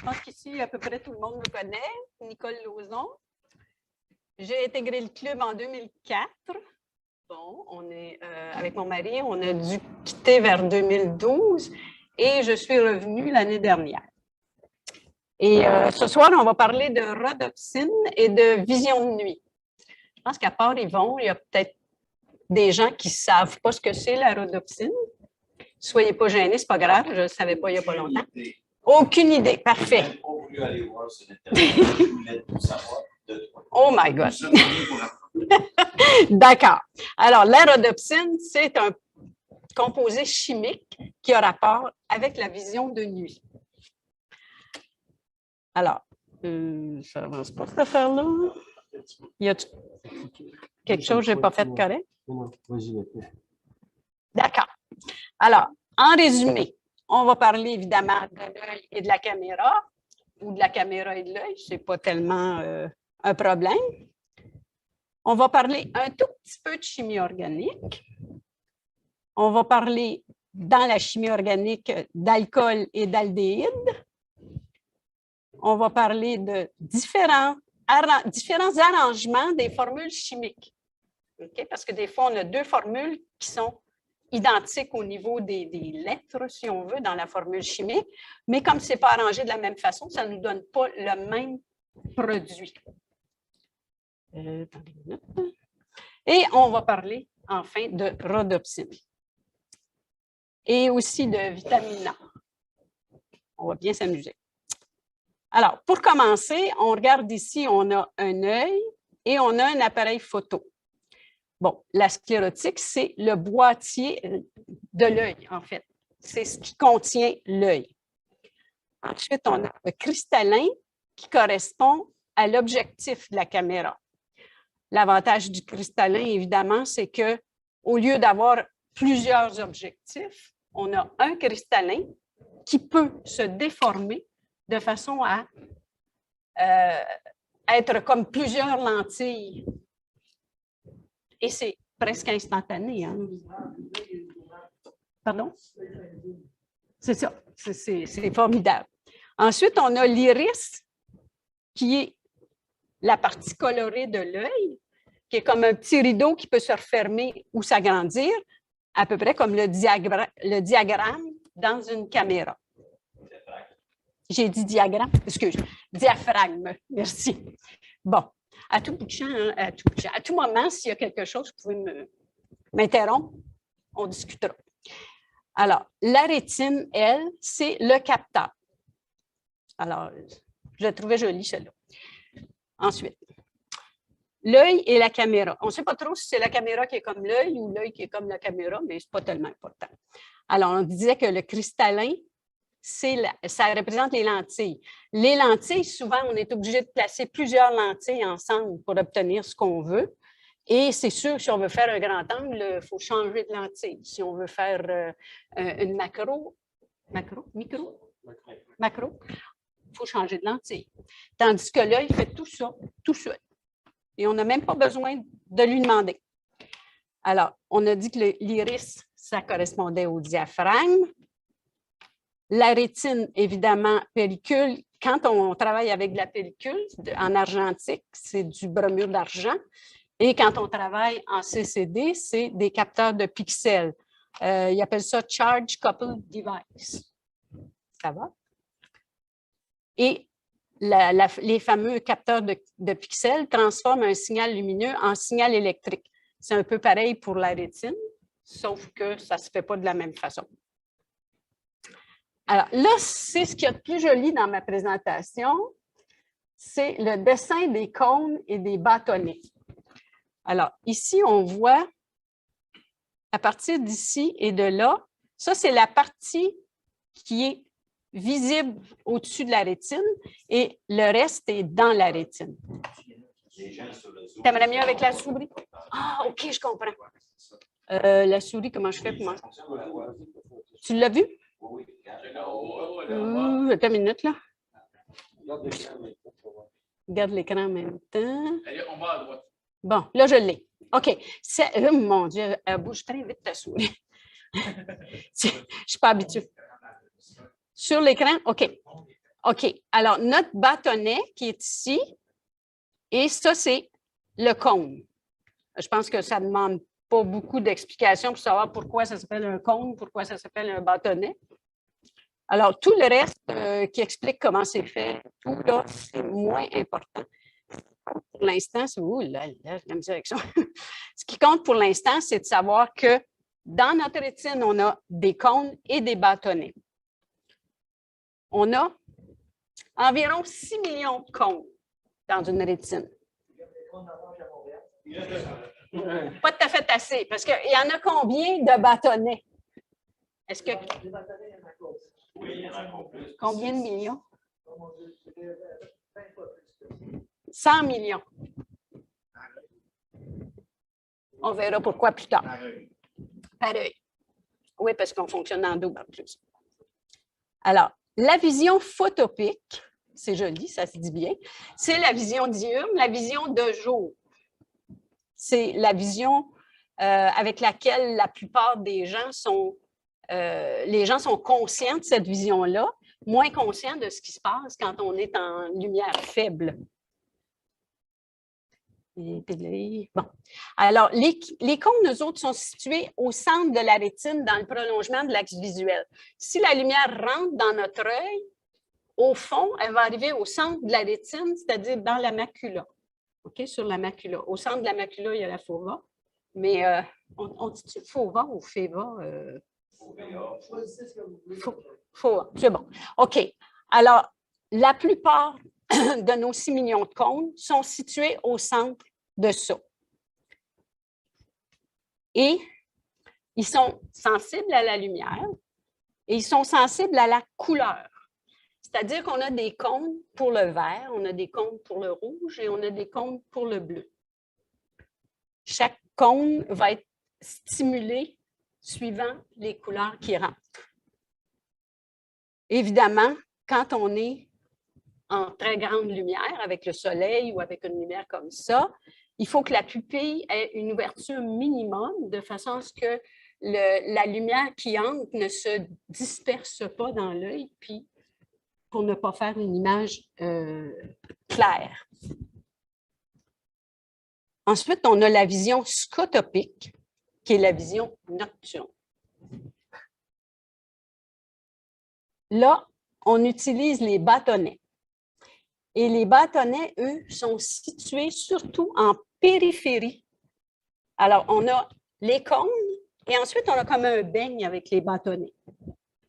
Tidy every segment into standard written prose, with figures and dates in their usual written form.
pense qu'ici, à peu près tout le monde me connaît. Nicole Lauzon. J'ai intégré le club en 2004. Bon, on est avec mon mari, on a dû quitter vers 2012 et je suis revenue l'année dernière. Et ce soir, on va parler de rhodopsine et de vision de nuit. Je pense qu'à part Yvon, il y a peut-être des gens qui ne savent pas ce que c'est la rhodopsine. Soyez pas gênés, c'est pas grave, je ne le savais pas il n'y a pas longtemps. Aucune idée, parfait. Oh my God! D'accord. Alors, la rhodopsine, c'est un composé chimique qui a rapport avec la vision de nuit. Alors, ça avance pas cette affaire-là. Y a quelque chose que je n'ai pas fait de correct? D'accord. Alors, en résumé, on va parler évidemment de l'œil et de la caméra, ou de la caméra et de l'œil, ce n'est pas tellement un problème. On va parler un tout petit peu de chimie organique. On va parler dans la chimie organique d'alcool et d'aldéhyde. On va parler de différents arrangements des formules chimiques. Okay? Parce que des fois, on a deux formules qui sont identiques au niveau des lettres, si on veut, dans la formule chimique, mais comme ce n'est pas arrangé de la même façon, ça ne nous donne pas le même produit. Et on va parler, enfin, de rhodopsine. Et aussi de vitamine A. On va bien s'amuser. Alors, pour commencer, on regarde ici, on a un œil et on a un appareil photo. Bon, la sclérotique, c'est le boîtier de l'œil, en fait. C'est ce qui contient l'œil. Ensuite, on a le cristallin qui correspond à l'objectif de la caméra. L'avantage du cristallin, évidemment, c'est qu'au lieu d'avoir plusieurs objectifs, on a un cristallin qui peut se déformer de façon à être comme plusieurs lentilles. Et c'est presque instantané. Hein? Pardon? C'est ça. C'est formidable. Ensuite, on a l'iris, qui est la partie colorée de l'œil, qui est comme un petit rideau qui peut se refermer ou s'agrandir, à peu près comme le diagramme dans une caméra. J'ai dit diagramme, excuse, diaphragme, merci. Bon. À tout bout de champ, à tout moment, s'il y a quelque chose, vous pouvez m'interrompre, on discutera. Alors, la rétine, elle, c'est le capteur. Alors, je la trouvais jolie, celle-là. Ensuite, l'œil et la caméra. On ne sait pas trop si c'est la caméra qui est comme l'œil ou l'œil qui est comme la caméra, mais ce n'est pas tellement important. Alors, on disait que le cristallin, ça représente les lentilles. Les lentilles, souvent, on est obligé de placer plusieurs lentilles ensemble pour obtenir ce qu'on veut. Et c'est sûr que si on veut faire un grand angle, il faut changer de lentille. Si on veut faire une macro, il faut changer de lentille. Tandis que l'œil fait tout ça, tout seul. Et on n'a même pas besoin de lui demander. Alors, on a dit que l'iris, ça correspondait au diaphragme. La rétine, évidemment, pellicule. Quand on travaille avec de la pellicule en argentique, c'est du bromure d'argent. Et quand on travaille en CCD, c'est des capteurs de pixels. Ils appellent ça Charge Coupled Device. Ça va? Et les fameux capteurs de pixels transforment un signal lumineux en signal électrique. C'est un peu pareil pour la rétine, sauf que ça ne se fait pas de la même façon. Alors là, c'est ce qu'il y a de plus joli dans ma présentation, c'est le dessin des cônes et des bâtonnets. Alors ici, on voit, à partir d'ici et de là, ça c'est la partie qui est visible au-dessus de la rétine et le reste est dans la rétine. Tu aimerais mieux avec la souris? Ah, OK, je comprends. La souris, comment je fais pour moi? Tu l'as vu? Attends une minute, là. Regarde l'écran en même temps. On va à droite. Bon, là, je l'ai. OK. Mon Dieu, elle bouge très vite ta souris. Je ne suis pas habituée. Sur l'écran? OK. OK. Alors, notre bâtonnet qui est ici, et ça, c'est le cône. Je pense que ça ne demande pas beaucoup d'explications pour savoir pourquoi ça s'appelle un cône, pourquoi ça s'appelle un bâtonnet. Alors, tout le reste qui explique comment c'est fait, tout là, c'est moins important. Pour l'instant, c'est... Ouh là là, la direction. Ce qui compte pour l'instant, c'est de savoir que dans notre rétine, on a des cônes et des bâtonnets. On a environ 6 millions de cônes dans une rétine. Pas tout à fait assez, parce qu'il y en a combien de bâtonnets? Est-ce que... Combien de millions? 100 millions. On verra pourquoi plus tard. Pareil. Oui, parce qu'on fonctionne en double en plus. Alors, la vision photopique, c'est joli, ça se dit bien, c'est la vision diurne, la vision de jour. C'est la vision avec laquelle la plupart des gens sont... les gens sont conscients de cette vision-là, moins conscients de ce qui se passe quand on est en lumière faible. Bon. Alors, les cônes, eux autres, sont situés au centre de la rétine, dans le prolongement de l'axe visuel. Si la lumière rentre dans notre œil, au fond, elle va arriver au centre de la rétine, c'est-à-dire dans la macula. OK, sur la macula. Au centre de la macula, il y a la fova. Mais on dit-tu fova ou feva? Fova, c'est bon. OK. Alors, la plupart de nos 6 millions de cônes sont situés au centre de ça. Et ils sont sensibles à la lumière et ils sont sensibles à la couleur. C'est-à-dire qu'on a des cônes pour le vert, on a des cônes pour le rouge et on a des cônes pour le bleu. Chaque cône va être stimulé suivant les couleurs qui rentrent. Évidemment, quand on est en très grande lumière, avec le soleil ou avec une lumière comme ça, il faut que la pupille ait une ouverture minimum de façon à ce que la lumière qui entre ne se disperse pas dans l'œil, puis pour ne pas faire une image claire. Ensuite, on a la vision scotopique, qui est la vision nocturne. Là, on utilise les bâtonnets. Et les bâtonnets, eux, sont situés surtout en périphérie. Alors, on a les cônes et ensuite, on a comme un beigne avec les bâtonnets.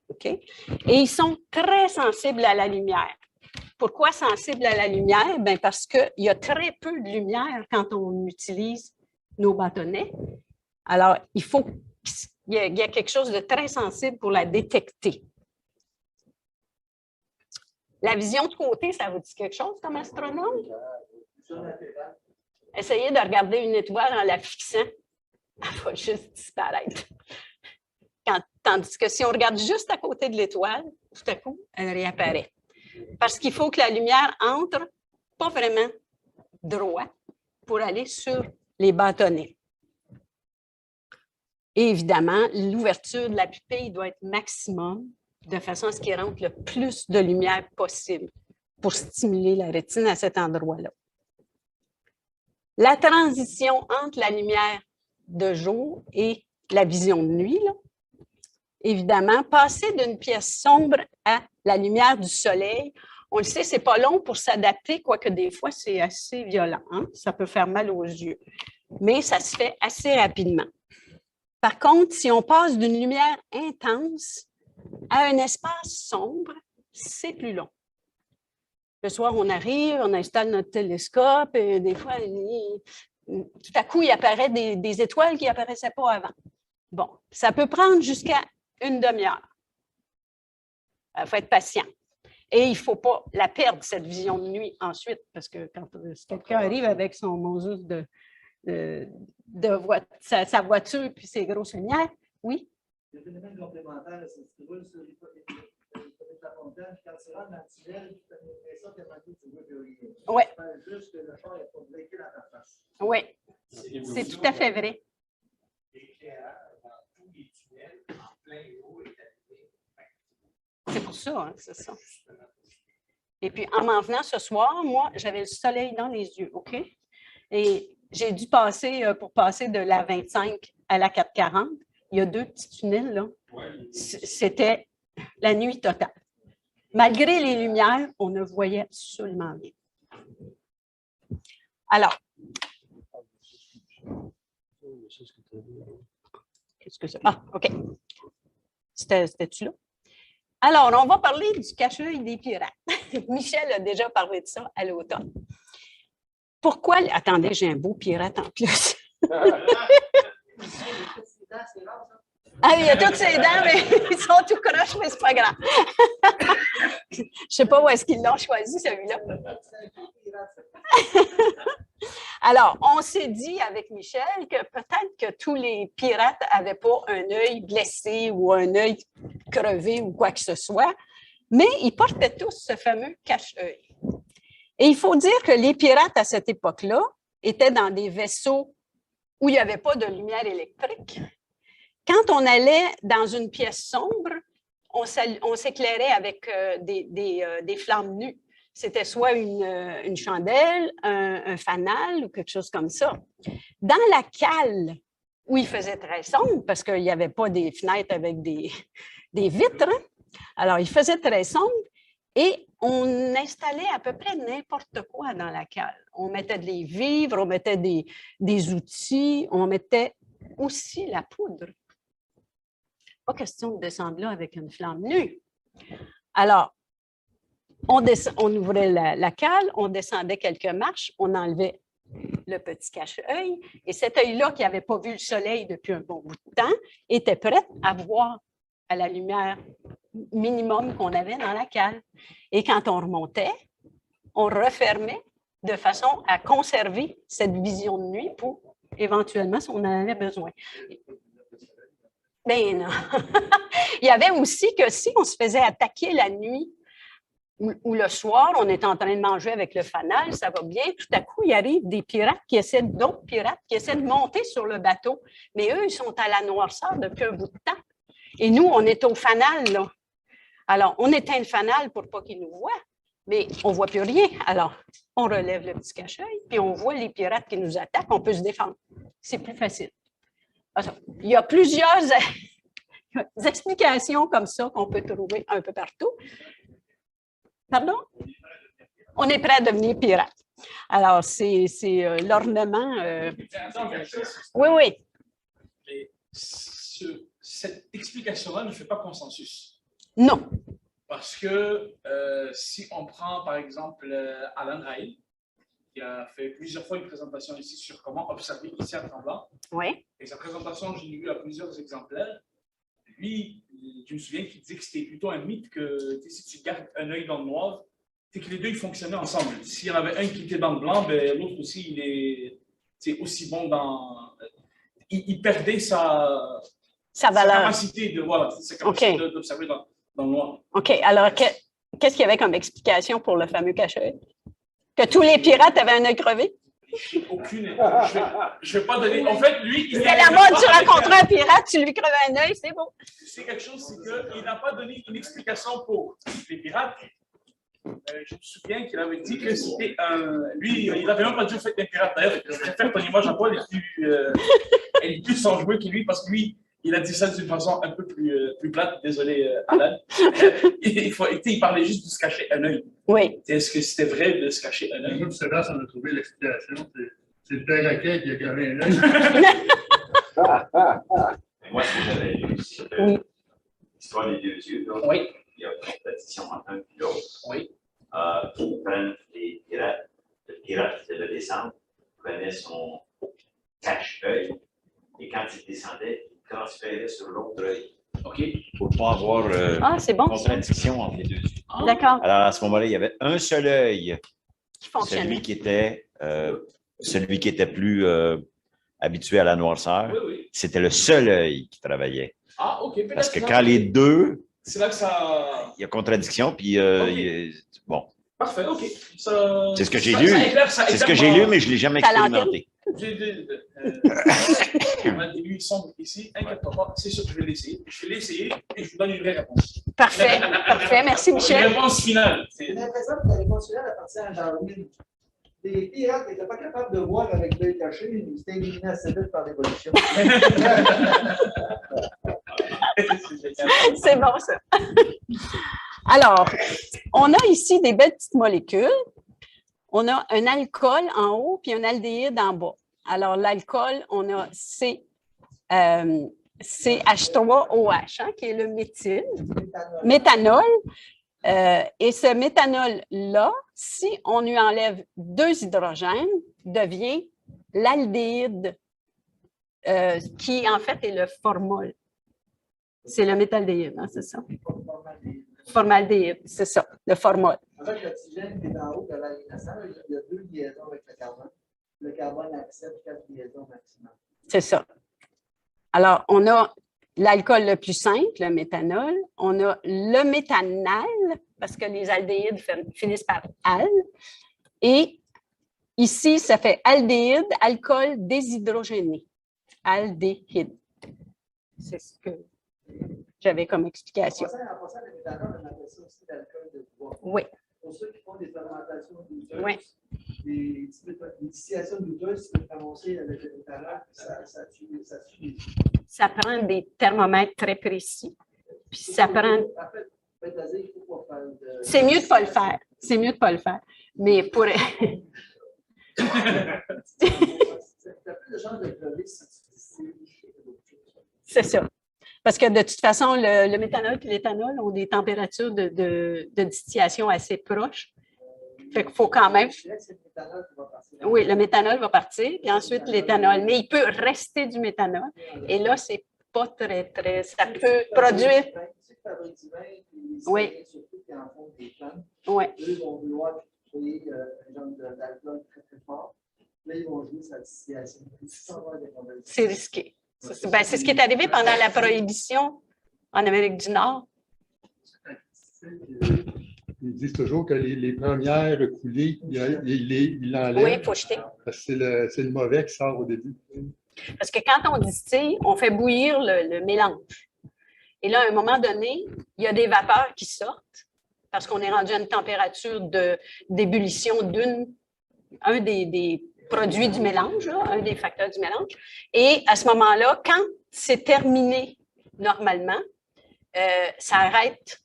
OK? Et ils sont très sensibles à la lumière. Pourquoi sensibles à la lumière? Bien, parce qu'il y a très peu de lumière quand on utilise nos bâtonnets. Alors, il faut qu'il y ait quelque chose de très sensible pour la détecter. La vision de côté, ça vous dit quelque chose comme astronome? Essayez de regarder une étoile en la fixant. Elle va juste disparaître. Tandis que si on regarde juste à côté de l'étoile, tout à coup, elle réapparaît. Parce qu'il faut que la lumière entre pas vraiment droit pour aller sur les bâtonnets. Et évidemment, l'ouverture de la pupille doit être maximum de façon à ce qu'il rentre le plus de lumière possible pour stimuler la rétine à cet endroit-là. La transition entre la lumière de jour et la vision de nuit, là, évidemment, passer d'une pièce sombre à la lumière du soleil, on le sait, ce n'est pas long pour s'adapter, quoique des fois, c'est assez violent. Hein? Ça peut faire mal aux yeux, mais ça se fait assez rapidement. Par contre, si on passe d'une lumière intense à un espace sombre, c'est plus long. Le soir, on arrive, on installe notre télescope et des fois, tout à coup, il apparaît des étoiles qui n'apparaissaient pas avant. Bon, ça peut prendre jusqu'à une demi-heure. Il faut être patient. Et il ne faut pas la perdre, cette vision de nuit, ensuite, parce que quand quelqu'un arrive avec son Moses sa voiture puis ses grosses lumières, oui? Le phénomène complémentaire, c'est que tu roules sur la fontaine, quand tu rentres dans le tunnel, tu fais ça, tu vois plus rien. Oui. Tu fais juste que le char n'est pas bloqué dans ta face. Oui, c'est tout à fait vrai. L'éclairage dans tous les tunnels, en plein haut, est allumé. C'est pour ça, hein, c'est ça. Et puis, en m'en venant ce soir, moi, j'avais le soleil dans les yeux, OK? Et j'ai dû passer, pour passer de la 25 à la 440, il y a 2 petits tunnels, là. C'était la nuit totale. Malgré les lumières, on ne voyait absolument rien. Alors, qu'est-ce que c'est? Ah, OK. C'était-tu là? Alors, on va parler du cache-œil des pirates. Michel a déjà parlé de ça à l'automne. Pourquoi? Attendez, j'ai un beau pirate en plus. Ah, il a toutes ses dents, mais ils sont tout croches, mais c'est pas grave. Je ne sais pas où est-ce qu'ils l'ont choisi, celui-là. Alors, on s'est dit avec Michel que peut-être que tous les pirates n'avaient pas un œil blessé ou un œil crevé ou quoi que ce soit, mais ils portaient tous ce fameux cache-œil. Et il faut dire que les pirates à cette époque-là étaient dans des vaisseaux où il n'y avait pas de lumière électrique. Quand on allait dans une pièce sombre, on s'éclairait avec des flammes nues. C'était soit une chandelle, un fanal ou quelque chose comme ça. Dans la cale, où il faisait très sombre, parce qu'il n'y avait pas des fenêtres avec des vitres, hein? Alors il faisait très sombre et on installait à peu près n'importe quoi dans la cale. On mettait des vivres, on mettait des outils, on mettait aussi la poudre. Pas question de descendre là avec une flamme nue. Alors, on ouvrait la cale, on descendait quelques marches, on enlevait le petit cache-œil, et cet œil-là, qui n'avait pas vu le soleil depuis un bon bout de temps, était prêt à voir à la lumière minimum qu'on avait dans la cale. Et quand on remontait, on refermait de façon à conserver cette vision de nuit pour éventuellement si on en avait besoin. Ben non. Il y avait aussi que si on se faisait attaquer la nuit ou le soir, on est en train de manger avec le fanal, ça va bien, tout à coup, il arrive d'autres pirates qui essaient de monter sur le bateau, mais eux, ils sont à la noirceur depuis un bout de temps. Et nous, on est au fanal, là. Alors, on éteint le fanal pour pas qu'ils nous voient, mais on ne voit plus rien. Alors, on relève le petit cache-œil, puis on voit les pirates qui nous attaquent, on peut se défendre. C'est plus facile. Alors, il y a plusieurs explications comme ça qu'on peut trouver un peu partout. Pardon? On est prêt à devenir pirate. Alors, c'est l'ornement. Oui, oui. Mais cette explication-là ne fait pas consensus. Non. Parce que si on prend, par exemple, Alan Ryle, qui a fait plusieurs fois une présentation ici sur comment observer ici à Tremblant. Oui. Et sa présentation, j'ai lu à plusieurs exemplaires. Lui, je me souviens qu'il disait que c'était plutôt un mythe que si tu gardes un œil dans le noir, c'est que les deux ils fonctionnaient ensemble. S'il y en avait un qui était dans le blanc, ben, l'autre aussi, il est aussi bon dans. Il perdait sa capacité de voilà, sa capacité d'observer dans le noir. OK. Alors, qu'est-ce qu'il y avait comme explication pour le fameux cache-œil? Que tous les pirates avaient un œil crevé? Aucune. Je ne vais pas donner. En fait, lui. C'est la mode, tu rencontres un pirate, tu lui crevais un œil, c'est beau. C'est quelque chose, c'est qu'il n'a pas donné une explication pour les pirates. Je me souviens qu'il avait dit que c'était un. Lui, il n'avait même pas dit au fait d'un pirate. D'ailleurs, je préfère ton image à Paul, elle est plus sans jouer que lui, parce que lui, il a dit ça d'une façon un peu plus plate. Désolé, Alan. Il parlait juste de se cacher un œil. Oui. Est-ce que c'était vrai de se cacher un œil? C'est là, on a trouvé l'explication. C'est le perroquet qui a gardé un œil. Moi, ce que j'avais lu, c'est l'histoire des deux yeux. Oui. Il y a une compétition entre un et l'autre. Oui. Ils prennent les pirates. Le pirate qui devait descendre prenait son cache-œil et quand il descendait, il transférait sur l'autre œil. OK. Pour ne pas avoir c'est bon, contradiction entre les deux yeux. D'accord. Alors, à ce moment-là, il y avait un seul œil, Qui fonctionnait. celui qui était plus habitué à la noirceur. Oui, oui. C'était le seul œil qui travaillait. Ah, OK. Parce que quand les deux, c'est là que ça. il y a contradiction, puis bon. Parfait, OK. C'est ce que j'ai lu. C'est ce que j'ai lu, mais je ne l'ai jamais expérimenté. Lui, il semble ici, inquiète-toi pas, c'est sûr que je vais l'essayer. Je vais l'essayer et je vous donne une vraie réponse. Parfait, parfait. Merci, Une Michel. réponse finale. J'ai l'impression que la réponse finale appartient à Darwin. Les pirates n'étaient pas capables de voir avec l'œil caché, ils étaient éliminés assez vite par l'évolution. C'est bon, ça. Alors, on a ici des belles petites molécules. On a un alcool en haut puis un aldéhyde en bas. Alors, l'alcool, on a CH3OH, qui est le méthyle, méthanol. Et ce méthanol-là, si on lui enlève 2 hydrogènes, devient l'aldéhyde, qui en fait est le formol. C'est le méthaldéhyde, hein, c'est ça? Formaldéhyde, c'est ça, le formol. En fait, l'oxygène qui est en haut de l'alinacent, il y a 2 liaisons avec le carbone. Le carbone accepte 4 liaisons maximum. C'est ça. Alors, on a l'alcool le plus simple, le méthanol. On a le méthanal, parce que les aldéhydes finissent par al. Et ici, ça fait aldéhyde, alcool déshydrogéné. Aldéhyde. C'est ce que j'avais comme explication. En passant, le méthanol, on appelle ça aussi l'alcool de bois. Oui. Pour ceux qui font des fermentations douteuses, Oui. des distillations douteuses, tu peux commencer avec le méthanol, ça tue les Ça prend des thermomètres très précis. Puis ça prend. En fait, il faut pas faire de... C'est mieux de ne pas le faire. C'est mieux de ne pas le faire. Mais pour. Tu as plus de chances de crever si tu distilles. C'est ça. Parce que de toute façon, le méthanol et l'éthanol ont des températures de distillation assez proches. Fait qu'il faut quand même. Oui, le méthanol va partir, puis ensuite l'éthanol. Mais il peut rester du méthanol. Et là, c'est pas très. Ça peut produire. Oui. Oui. Eux vont vouloir créer un genre d'alcool très, très fort. Là, ils vont jouer sa distillation. C'est risqué. C'est ce qui est arrivé pendant la prohibition en Amérique du Nord. Ils disent toujours que les premières coulées, ils l'enlèvent. Oui, il faut jeter. Parce que c'est le mauvais qui sort au début. Parce que quand on distille, on fait bouillir le mélange. Et là, à un moment donné, il y a des vapeurs qui sortent parce qu'on est rendu à une température d'ébullition d'un des produits du mélange, là, un des facteurs du mélange. Et à ce moment-là, quand c'est terminé normalement, ça arrête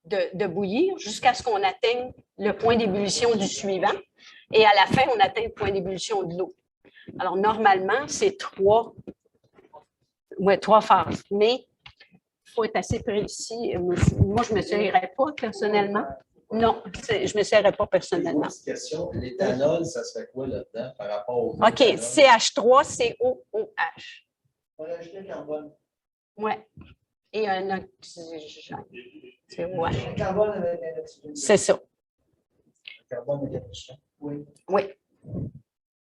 de bouillir jusqu'à ce qu'on atteigne le point d'ébullition du suivant. Et à la fin, on atteint le point d'ébullition de l'eau. Alors, normalement, c'est 3 phases. Mais il faut être assez précis. Moi, je ne me serrais pas personnellement. Non, je ne me serrais pas personnellement. Une question, l'éthanol, ça serait quoi là-dedans par rapport au OK, CH3COOH. On va ajouter le carbone. Oui. Et un oxygène. C'est ouais. Le carbone avec un oxygène. C'est ça. Le carbone et l'oxygène. Oui. Oui.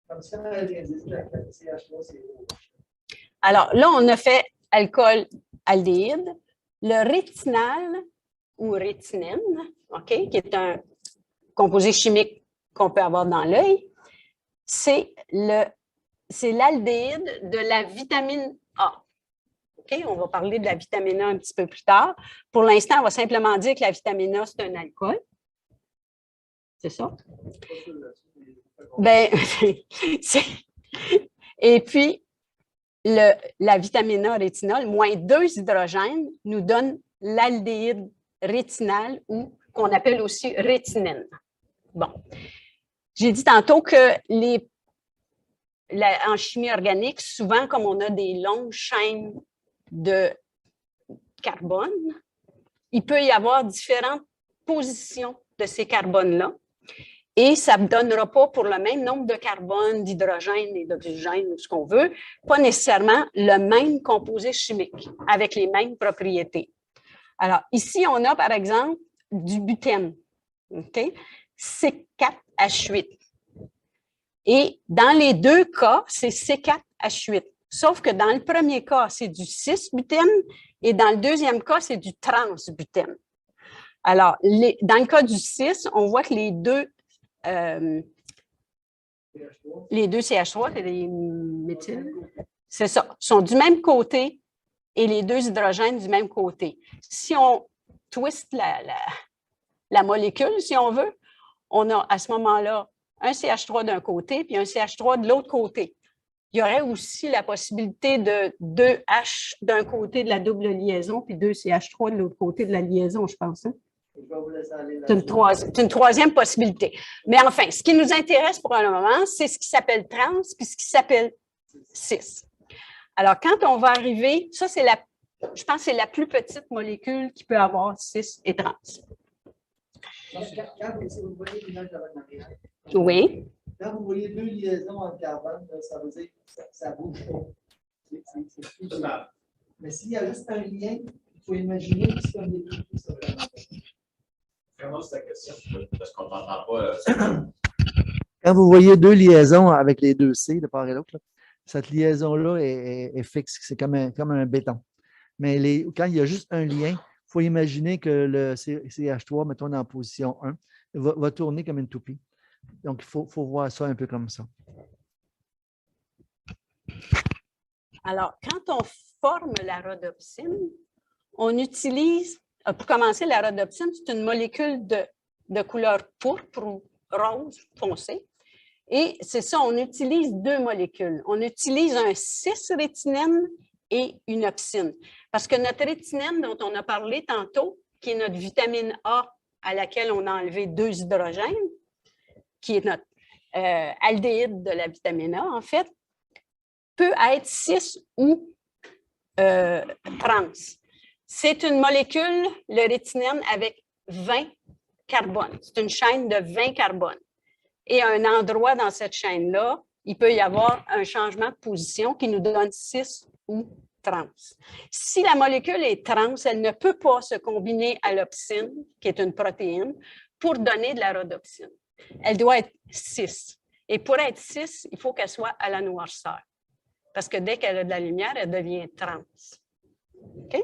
Comme ça, elle vient de dire que le CH3COOH. Alors, là, on a fait alcool aldéhyde. Le rétinal ou rétinène, OK, qui est un composé chimique qu'on peut avoir dans l'œil, c'est l'aldéhyde de la vitamine A. OK, on va parler de la vitamine A un petit peu plus tard. Pour l'instant, on va simplement dire que la vitamine A, c'est un alcool. C'est ça? Ben, et puis, la vitamine A rétinol, moins 2 hydrogènes, nous donne l'aldéhyde rétinal ou qu'on appelle aussi rétinène. Bon. J'ai dit tantôt que en chimie organique, souvent, comme on a des longues chaînes de carbone, il peut y avoir différentes positions de ces carbones-là. Et ça ne donnera pas pour le même nombre de carbone, d'hydrogène et d'oxygène, ou ce qu'on veut, pas nécessairement le même composé chimique avec les mêmes propriétés. Alors, ici, on a, par exemple, du butène, OK? C4H8. Et dans les deux cas, c'est C4H8. Sauf que dans le premier cas, c'est du 6-butène et dans le deuxième cas, c'est du trans-butène. Alors, dans le cas du 6, on voit que les deux CH3. Les deux CH3, c'est des méthyl. C'est ça. Ils sont du même côté et les deux hydrogènes du même côté. Si on twist la molécule, si on veut, on a à ce moment-là un CH3 d'un côté puis un CH3 de l'autre côté. Il y aurait aussi la possibilité de 2 H d'un côté de la double liaison puis 2 CH3 de l'autre côté de la liaison, je pense. Hein? Je vais vous laisser aller C'est une troisième possibilité. Mais enfin, ce qui nous intéresse pour le moment, c'est ce qui s'appelle trans puis ce qui s'appelle cis. Alors, quand on va arriver, ça, c'est je pense que c'est la plus petite molécule qui peut avoir cis et trans. Quand vous voyez l'image de votre matériel, Oui. quand vous voyez 2 liaisons en carbone, là, ça veut dire que ça bouge pas. C'est plus dur. Mais s'il y a juste un lien, il faut imaginer que c'est comme des trucs qui sont Vraiment, c'est ta question, parce qu'on n'entend pas. Quand vous voyez 2 liaisons avec les 2 C de part et d'autre, cette liaison-là est fixe, c'est comme un béton. Mais quand il y a juste un lien, il faut imaginer que le CH3, mettons en position 1, va tourner comme une toupie. Donc, il faut voir ça un peu comme ça. Alors, quand on forme la rhodopsine, on utilise, pour commencer, la rhodopsine, c'est une molécule de couleur pourpre ou rose foncé. Et c'est ça, on utilise 2 molécules. On utilise un cis-rétinine et une opsine. Parce que notre rétinine dont on a parlé tantôt, qui est notre vitamine A à laquelle on a enlevé 2 hydrogènes, qui est notre aldéhyde de la vitamine A, en fait, peut être cis ou trans. C'est une molécule, le rétinine, avec 20 carbones. C'est une chaîne de 20 carbones. Et à un endroit dans cette chaîne-là, il peut y avoir un changement de position qui nous donne cis ou trans. Si la molécule est trans, elle ne peut pas se combiner à l'opsine, qui est une protéine, pour donner de la rhodopsine. Elle doit être cis. Et pour être cis, il faut qu'elle soit à la noirceur. Parce que dès qu'elle a de la lumière, elle devient trans. OK?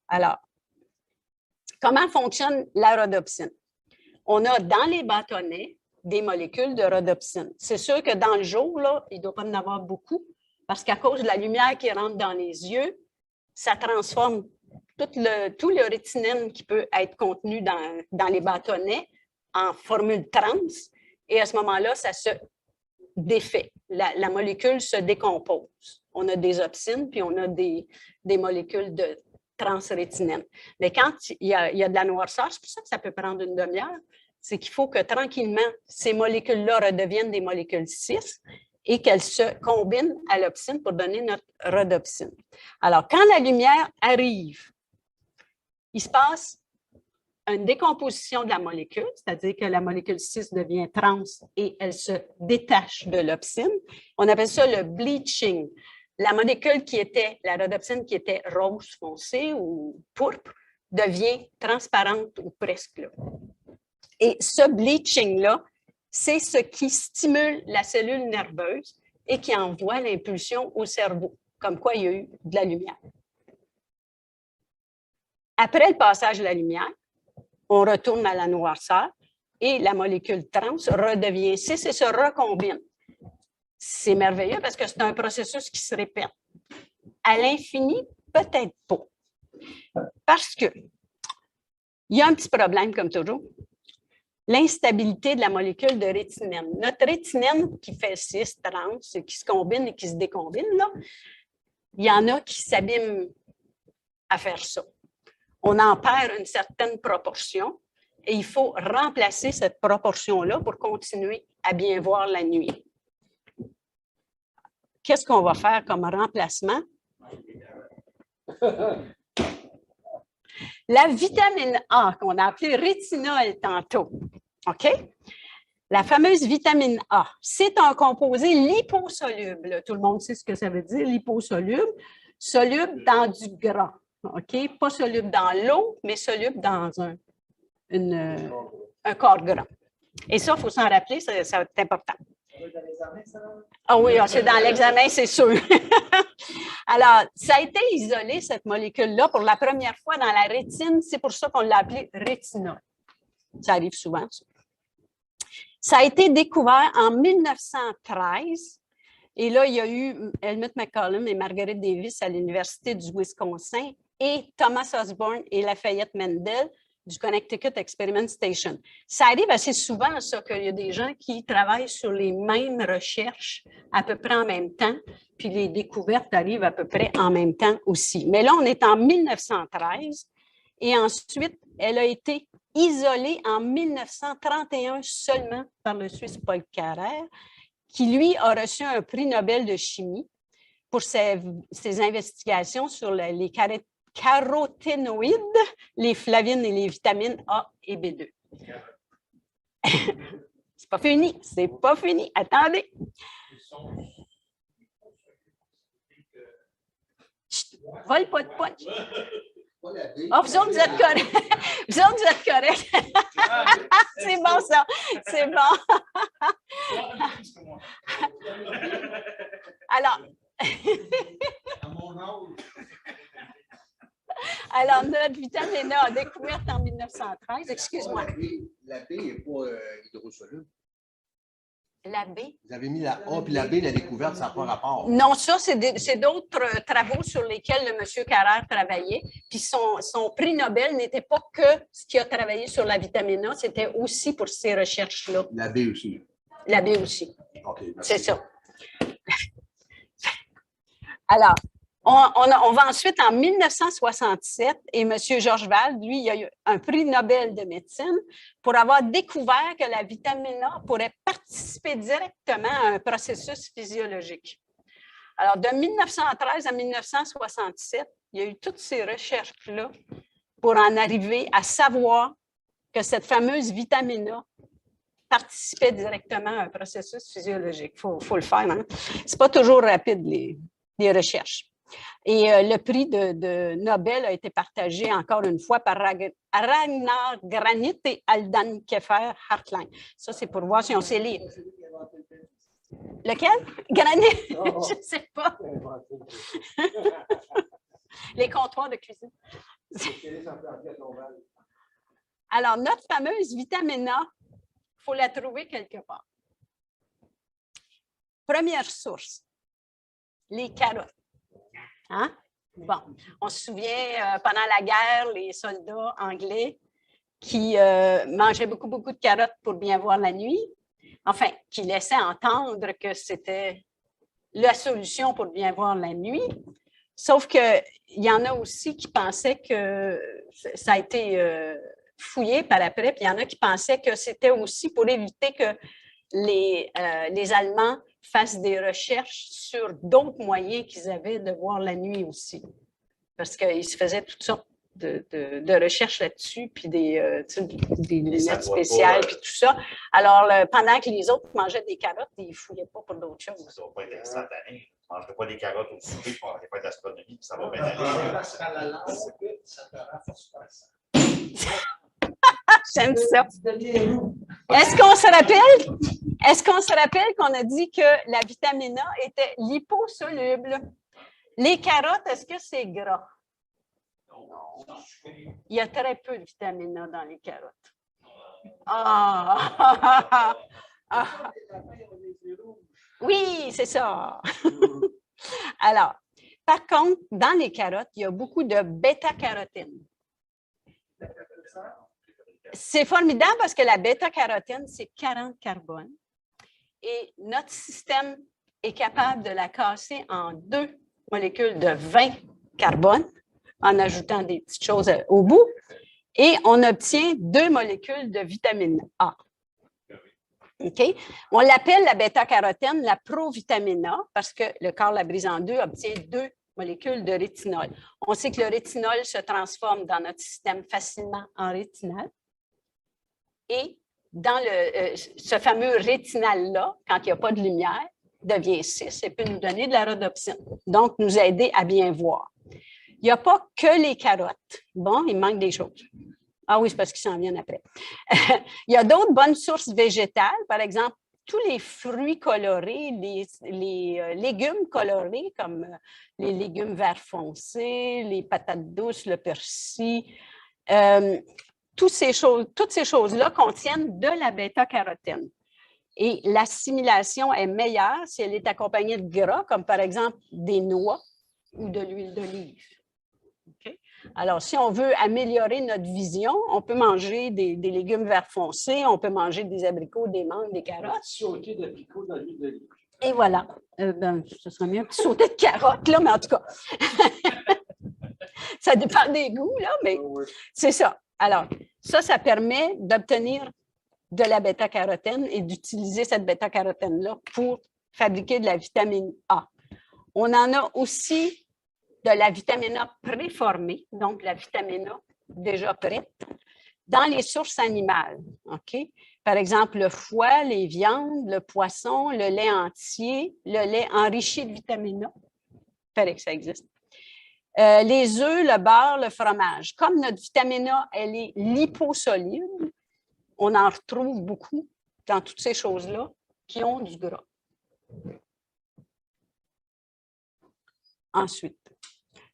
Alors, comment fonctionne la rhodopsine? On a dans les bâtonnets des molécules de rhodopsine. C'est sûr que dans le jour, là, il ne doit pas en avoir beaucoup, parce qu'à cause de la lumière qui rentre dans les yeux, ça transforme tout le rétinine qui peut être contenu dans les bâtonnets en formule trans, et à ce moment-là, ça se défait. La molécule se décompose. On a des opsines, puis on a des molécules de transrétinine. Mais quand il y a de la noirceur, c'est pour ça que ça peut prendre une demi-heure, c'est qu'il faut que tranquillement, ces molécules-là redeviennent des molécules cis et qu'elles se combinent à l'opsine pour donner notre rhodopsine. Alors, quand la lumière arrive, il se passe une décomposition de la molécule, c'est-à-dire que la molécule 6 devient trans et elle se détache de l'opsine. On appelle ça le bleaching. La molécule la rhodopsine qui était rose foncé ou pourpre, devient transparente ou presque là. Et ce bleaching-là, c'est ce qui stimule la cellule nerveuse et qui envoie l'impulsion au cerveau, comme quoi il y a eu de la lumière. Après le passage de la lumière, on retourne à la noirceur et la molécule trans redevient cis et se recombine. C'est merveilleux parce que c'est un processus qui se répète. À l'infini, peut-être pas. Parce que il y a un petit problème, comme toujours, l'instabilité de la molécule de rétinine. Notre rétinine qui fait 6, 30, qui se combine et qui se décombine, là, il y en a qui s'abîment à faire ça. On en perd une certaine proportion et il faut remplacer cette proportion-là pour continuer à bien voir la nuit. Qu'est-ce qu'on va faire comme remplacement? La vitamine A, qu'on a appelée rétinol tantôt, OK? La fameuse vitamine A, c'est un composé liposoluble. Tout le monde sait ce que ça veut dire, liposoluble. Soluble dans du gras, OK? Pas soluble dans l'eau, mais soluble dans un corps gras. Et ça, il faut s'en rappeler, ça va être important. Ah oui, c'est dans l'examen, c'est sûr. Alors, ça a été isolé, cette molécule-là, pour la première fois dans la rétine. C'est pour ça qu'on l'a appelée rétinol. Ça arrive souvent, ça. Ça a été découvert en 1913. Et là, il y a eu Helmut McCollum et Margaret Davis à l'Université du Wisconsin et Thomas Osborne et Lafayette Mendel du Connecticut Experiment Station. Ça arrive assez souvent, ça, qu'il y a des gens qui travaillent sur les mêmes recherches à peu près en même temps, puis les découvertes arrivent à peu près en même temps aussi. Mais là, on est en 1913 et ensuite, elle a été isolée en 1931 seulement par le Suisse Paul Carrère, qui, lui, a reçu un prix Nobel de chimie pour ses investigations sur les caroténoïdes, les flavines et les vitamines A et B2. C'est pas fini, c'est pas fini. Attendez. Chut, vole pas de punch. Oh, vous autres, vous êtes corrects. Vous autres, vous êtes corrects. C'est bon, ça. C'est bon. Alors, alors, notre vitamine A découverte en 1913, excuse-moi. La B n'est pas hydrosoluble. La B? Vous avez mis la A puis la B, la découverte, ça n'a pas rapport. Non, ça, c'est d'autres travaux sur lesquels le monsieur Carrère travaillait. Puis son prix Nobel n'était pas que ce qu'il a travaillé sur la vitamine A, c'était aussi pour ces recherches-là. La B aussi. La B aussi. OK. C'est ça. Alors, on va ensuite en 1967 et M. Georges Wald, lui, il a eu un prix Nobel de médecine pour avoir découvert que la vitamine A pourrait participer directement à un processus physiologique. Alors, de 1913 à 1967, il y a eu toutes ces recherches-là pour en arriver à savoir que cette fameuse vitamine A participait directement à un processus physiologique. Il faut le faire. Hein? Ce n'est pas toujours rapide, les recherches. Et le prix de Nobel a été partagé encore une fois par Ragnar Granit et Aldan Keffer Hartline. Ça, c'est pour voir si on sait lire. Lequel? Granit? Je ne sais pas. Les comptoirs de cuisine. Alors, notre fameuse vitamine A, il faut la trouver quelque part. Première source, les carottes. Hein? Bon, on se souvient, pendant la guerre, les soldats anglais qui mangeaient beaucoup de carottes pour bien voir la nuit, enfin, qui laissaient entendre que c'était la solution pour bien voir la nuit, sauf qu'il y en a aussi qui pensaient que ça a été fouillé par après, puis il y en a qui pensaient que c'était aussi pour éviter que les Allemands fassent des recherches sur d'autres moyens qu'ils avaient de voir la nuit aussi. Parce qu'ils se faisaient toutes sortes de recherches là-dessus, puis des lunettes spéciales, puis tout ça. Alors, pendant que les autres mangeaient des carottes, ils ne fouillaient pas pour d'autres choses. Ça ne va pas être instantané. Tu ne mangerais pas des carottes au souper pour faire de l'astronomie, ça va bien aller. Ça te renforce pas ça. J'aime ça. Est-ce qu'on se rappelle qu'on a dit que la vitamine A était liposoluble? Les carottes, est-ce que c'est gras? Non. Il y a très peu de vitamine A dans les carottes. Ah! Oui, c'est ça. Alors, par contre, dans les carottes, il y a beaucoup de bêta-carotène. C'est formidable parce que la bêta-carotène, c'est 40 carbone. Et notre système est capable de la casser en 2 molécules de 20 carbone en ajoutant des petites choses au bout. Et on obtient 2 molécules de vitamine A. OK? On l'appelle la bêta-carotène la provitamine A parce que le corps la brise en 2 obtient 2 molécules de rétinol. On sait que le rétinol se transforme dans notre système facilement en rétinal. Et dans ce fameux rétinal-là, quand il n'y a pas de lumière, devient 6 et peut nous donner de la rhodopsine. Donc, nous aider à bien voir. Il n'y a pas que les carottes. Bon, il manque des choses. Ah oui, c'est parce qu'ils s'en viennent après. Il y a d'autres bonnes sources végétales. Par exemple, tous les fruits colorés, les légumes colorés, comme les légumes vert foncé, les patates douces, le persil, toutes ces choses-là contiennent de la bêta-carotène. Et l'assimilation est meilleure si elle est accompagnée de gras, comme par exemple des noix ou de l'huile d'olive. Okay? Alors, si on veut améliorer notre vision, on peut manger des légumes vert foncé, on peut manger des abricots, des mangues, des carottes. Sauter d'abricots dans l'huile d'olive. Et voilà. Ce serait mieux un petit sauté de carottes, là, mais en tout cas, ça dépend des goûts, là, mais c'est ça. Alors, ça permet d'obtenir de la bêta-carotène et d'utiliser cette bêta-carotène-là pour fabriquer de la vitamine A. On en a aussi de la vitamine A préformée, donc la vitamine A déjà prête, dans les sources animales. OK? Par exemple, le foie, les viandes, le poisson, le lait entier, le lait enrichi de vitamine A. Il paraît que ça existe. Les œufs, le beurre, le fromage. Comme notre vitamine A, elle est liposoluble, on en retrouve beaucoup dans toutes ces choses-là qui ont du gras. Ensuite,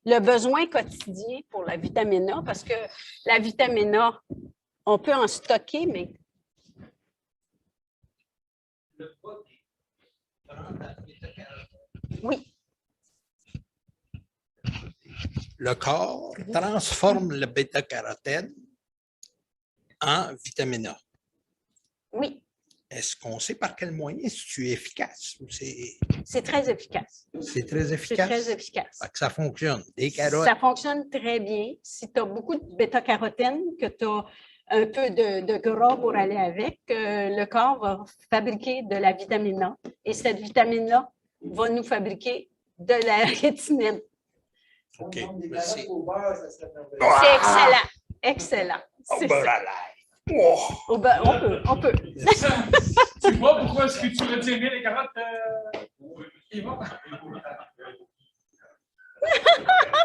le besoin quotidien pour la vitamine A, parce que la vitamine A, on peut en stocker, mais... Oui. Le corps transforme le bêta-carotène en vitamine A. Oui. Est-ce qu'on sait par quel moyen c'est efficace? C'est très efficace. C'est très C'est efficace? très efficace. Fait que ça fonctionne. Des carottes. Ça fonctionne très bien. Si tu as beaucoup de bêta-carotène, que tu as un peu de gras pour aller avec, le corps va fabriquer de la vitamine A. Et cette vitamine-là va nous fabriquer de la rétinine. OK, merci. C'est excellent. Excellent. Au C'est beurre ça. à l'ail. Oh! Au beurre, on peut. Tu vois pourquoi est-ce que tu retiens bien les carottes, Yvon?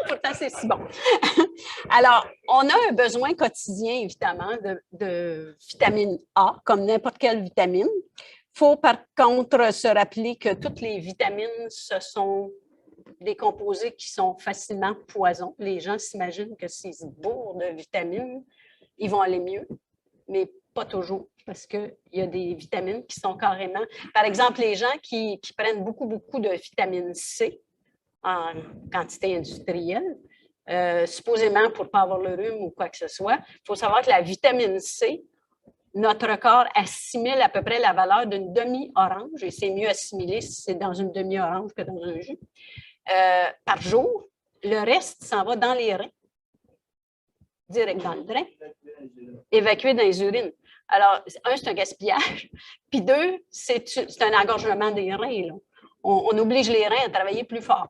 Pourtant, c'est si bon. Alors, on a un besoin quotidien, évidemment, de vitamine A, comme n'importe quelle vitamine. Il faut, par contre, se rappeler que toutes les vitamines, ce sont des composés qui sont facilement poison. Les gens s'imaginent que s'ils se bourrent de vitamines, ils vont aller mieux, mais pas toujours, parce qu'il y a des vitamines qui sont carrément... Par exemple, les gens qui prennent beaucoup de vitamine C en quantité industrielle, supposément pour ne pas avoir le rhume ou quoi que ce soit, il faut savoir que la vitamine C, notre corps assimile à peu près la valeur d'une demi-orange, et c'est mieux assimilé si c'est dans une demi-orange que dans un jus, par jour. Le reste s'en va dans les reins, direct dans le drain, évacué dans les urines. Alors, un, c'est un gaspillage, puis deux, c'est un engorgement des reins. Là. On oblige les reins à travailler plus fort.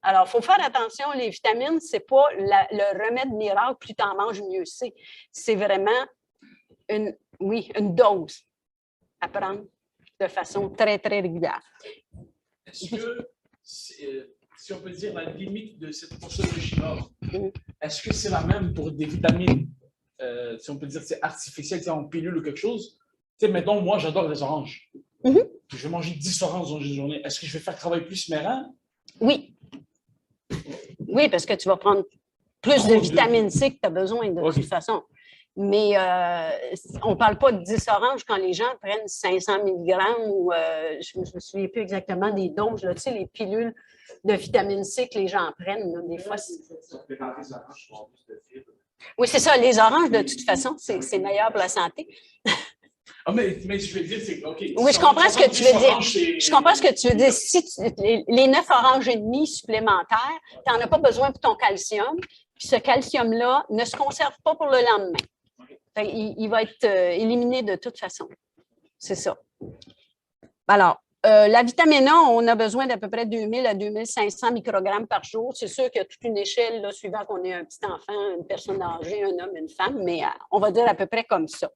Alors, il faut faire attention, les vitamines, ce n'est pas le remède miracle, plus tu en manges, mieux c'est. C'est vraiment une dose à prendre de façon très, très régulière. Est-ce que, si on peut dire, la limite de cette posologie-là, est-ce que c'est la même pour des vitamines, si on peut dire, c'est artificiel, en pilule ou quelque chose? Tu sais, mettons, moi, j'adore les oranges. Je vais manger 10 oranges dans une journée. Est-ce que je vais faire travailler plus mes reins? Oui. Oui, parce que tu vas prendre plus de vitamine C que tu as besoin de toute façon. Mais on ne parle pas de 10 oranges quand les gens prennent 500 mg ou je ne me souviens plus exactement des doses, là, tu sais, les pilules de vitamine C que les gens prennent. Là, des fois, oui, c'est ça. Les oranges, de toute façon, c'est meilleur pour la santé. Ah, mais je veux dire, c'est OK. Oui, je comprends ce que tu veux dire. Je comprends ce que tu veux dire. Si les 9 oranges et demi supplémentaires, tu n'en as pas besoin pour ton calcium. Puis ce calcium-là ne se conserve pas pour le lendemain. Il va être éliminé de toute façon. C'est ça. Alors, la vitamine A, on a besoin d'à peu près 2000 à 2500 microgrammes par jour. C'est sûr qu'il y a toute une échelle, là, suivant qu'on ait un petit enfant, une personne âgée, un homme, une femme, mais on va dire à peu près comme ça.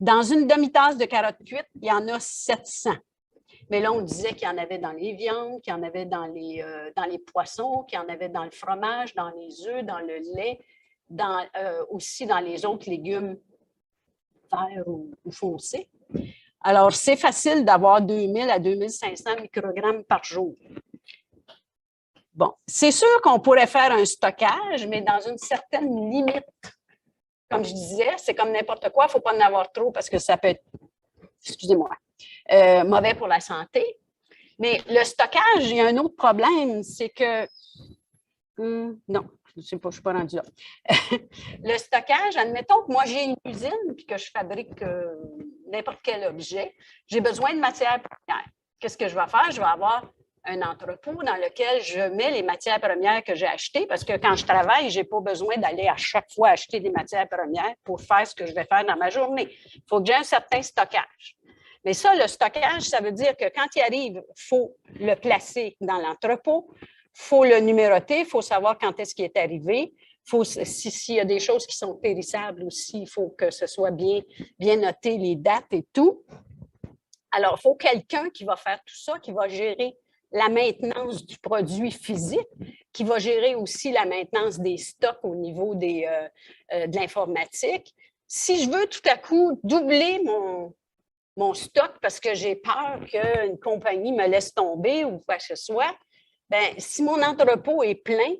Dans une demi-tasse de carottes cuites, il y en a 700. Mais là, on disait qu'il y en avait dans les viandes, qu'il y en avait dans les poissons, qu'il y en avait dans le fromage, dans les œufs, dans le lait, aussi dans les autres légumes verts ou foncés. Alors, c'est facile d'avoir 2000 à 2500 microgrammes par jour. Bon, c'est sûr qu'on pourrait faire un stockage, mais dans une certaine limite. Comme je disais, c'est comme n'importe quoi, il ne faut pas en avoir trop parce que ça peut être excusez-moi, mauvais pour la santé. Mais le stockage, il y a un autre problème, c'est que, non, je ne sais pas, je ne suis pas rendue là. Le stockage, admettons que moi, j'ai une usine et que je fabrique n'importe quel objet, j'ai besoin de matières premières. Qu'est-ce que je vais faire? Je vais avoir un entrepôt dans lequel je mets les matières premières que j'ai achetées parce que quand je travaille, je n'ai pas besoin d'aller à chaque fois acheter des matières premières pour faire ce que je vais faire dans ma journée. Il faut que j'ai un certain stockage. Mais ça, le stockage, ça veut dire que quand il arrive, il faut le placer dans l'entrepôt, il faut le numéroter, il faut savoir quand est-ce qu'il est arrivé. S'il y a des choses qui sont périssables aussi, il faut que ce soit bien noté, les dates et tout. Alors, il faut quelqu'un qui va faire tout ça, qui va gérer la maintenance du produit physique, qui va gérer aussi la maintenance des stocks au niveau de l'informatique. Si je veux tout à coup doubler mon stock parce que j'ai peur qu'une compagnie me laisse tomber ou quoi que ce soit, bien, si mon entrepôt est plein,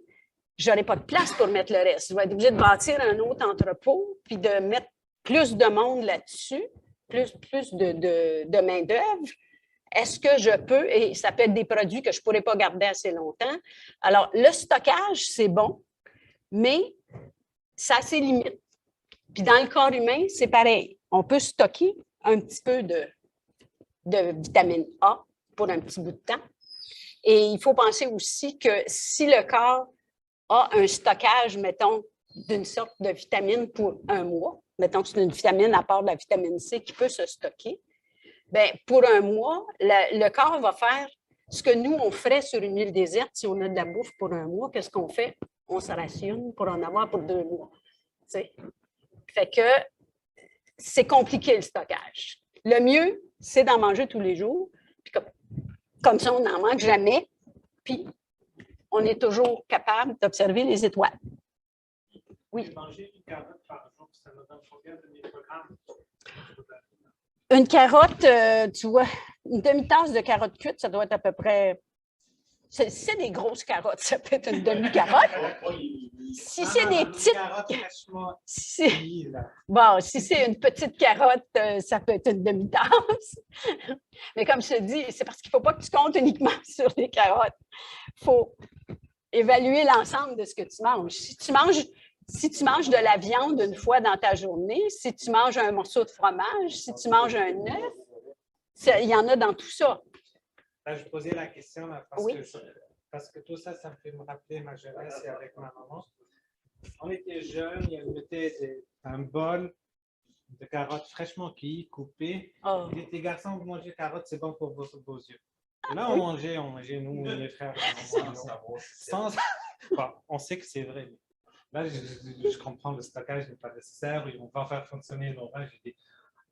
je n'aurai pas de place pour mettre le reste. Je vais être obligée de bâtir un autre entrepôt puis de mettre plus de monde là-dessus, plus de main-d'œuvre. Est-ce que je peux, et ça peut être des produits que je ne pourrais pas garder assez longtemps. Alors, le stockage, c'est bon, mais ça a ses limites. Puis dans le corps humain, c'est pareil. On peut stocker un petit peu de vitamine A pour un petit bout de temps. Et il faut penser aussi que si le corps a un stockage, mettons, d'une sorte de vitamine pour un mois, mettons que c'est une vitamine à part de la vitamine C qui peut se stocker, bien, pour un mois, le corps va faire ce que nous, on ferait sur une île déserte si on a de la bouffe pour un mois. Qu'est-ce qu'on fait? On se rationne pour en avoir pour 2 mois. T'sais. Fait que c'est compliqué le stockage. Le mieux, c'est d'en manger tous les jours. Puis comme ça, on n'en manque jamais. Puis on est toujours capable d'observer les étoiles. Oui. Manger une carotte par jour, ça me donne combien de microgrammes? Une carotte, tu vois, une demi-tasse de carottes cuites, ça doit être à peu près. Si c'est des grosses carottes, ça peut être une demi-carotte. Si c'est des petites. Bon, si c'est une petite carotte, ça peut être une demi-tasse. Mais comme je te dis, c'est parce qu'il ne faut pas que tu comptes uniquement sur les carottes. Il faut évaluer l'ensemble de ce que tu manges. Si tu manges de la viande une fois dans ta journée, si tu manges un morceau de fromage, si tu manges un œuf, il y en a dans tout ça. Là, je posais la question là, oui. Parce que tout ça, ça me fait me rappeler ma jeunesse et avec ma maman. On était jeunes, elle mettait un bol de carottes fraîchement cueillies, coupées. Oh. Les garçons, vous mangez carottes, c'est bon pour vos yeux. Et là, on mangeait, nous, mes frères. Bon, on sait que c'est vrai. Là, je comprends, le stockage n'est pas nécessaire. On va faire fonctionner nos reins. J'ai dit,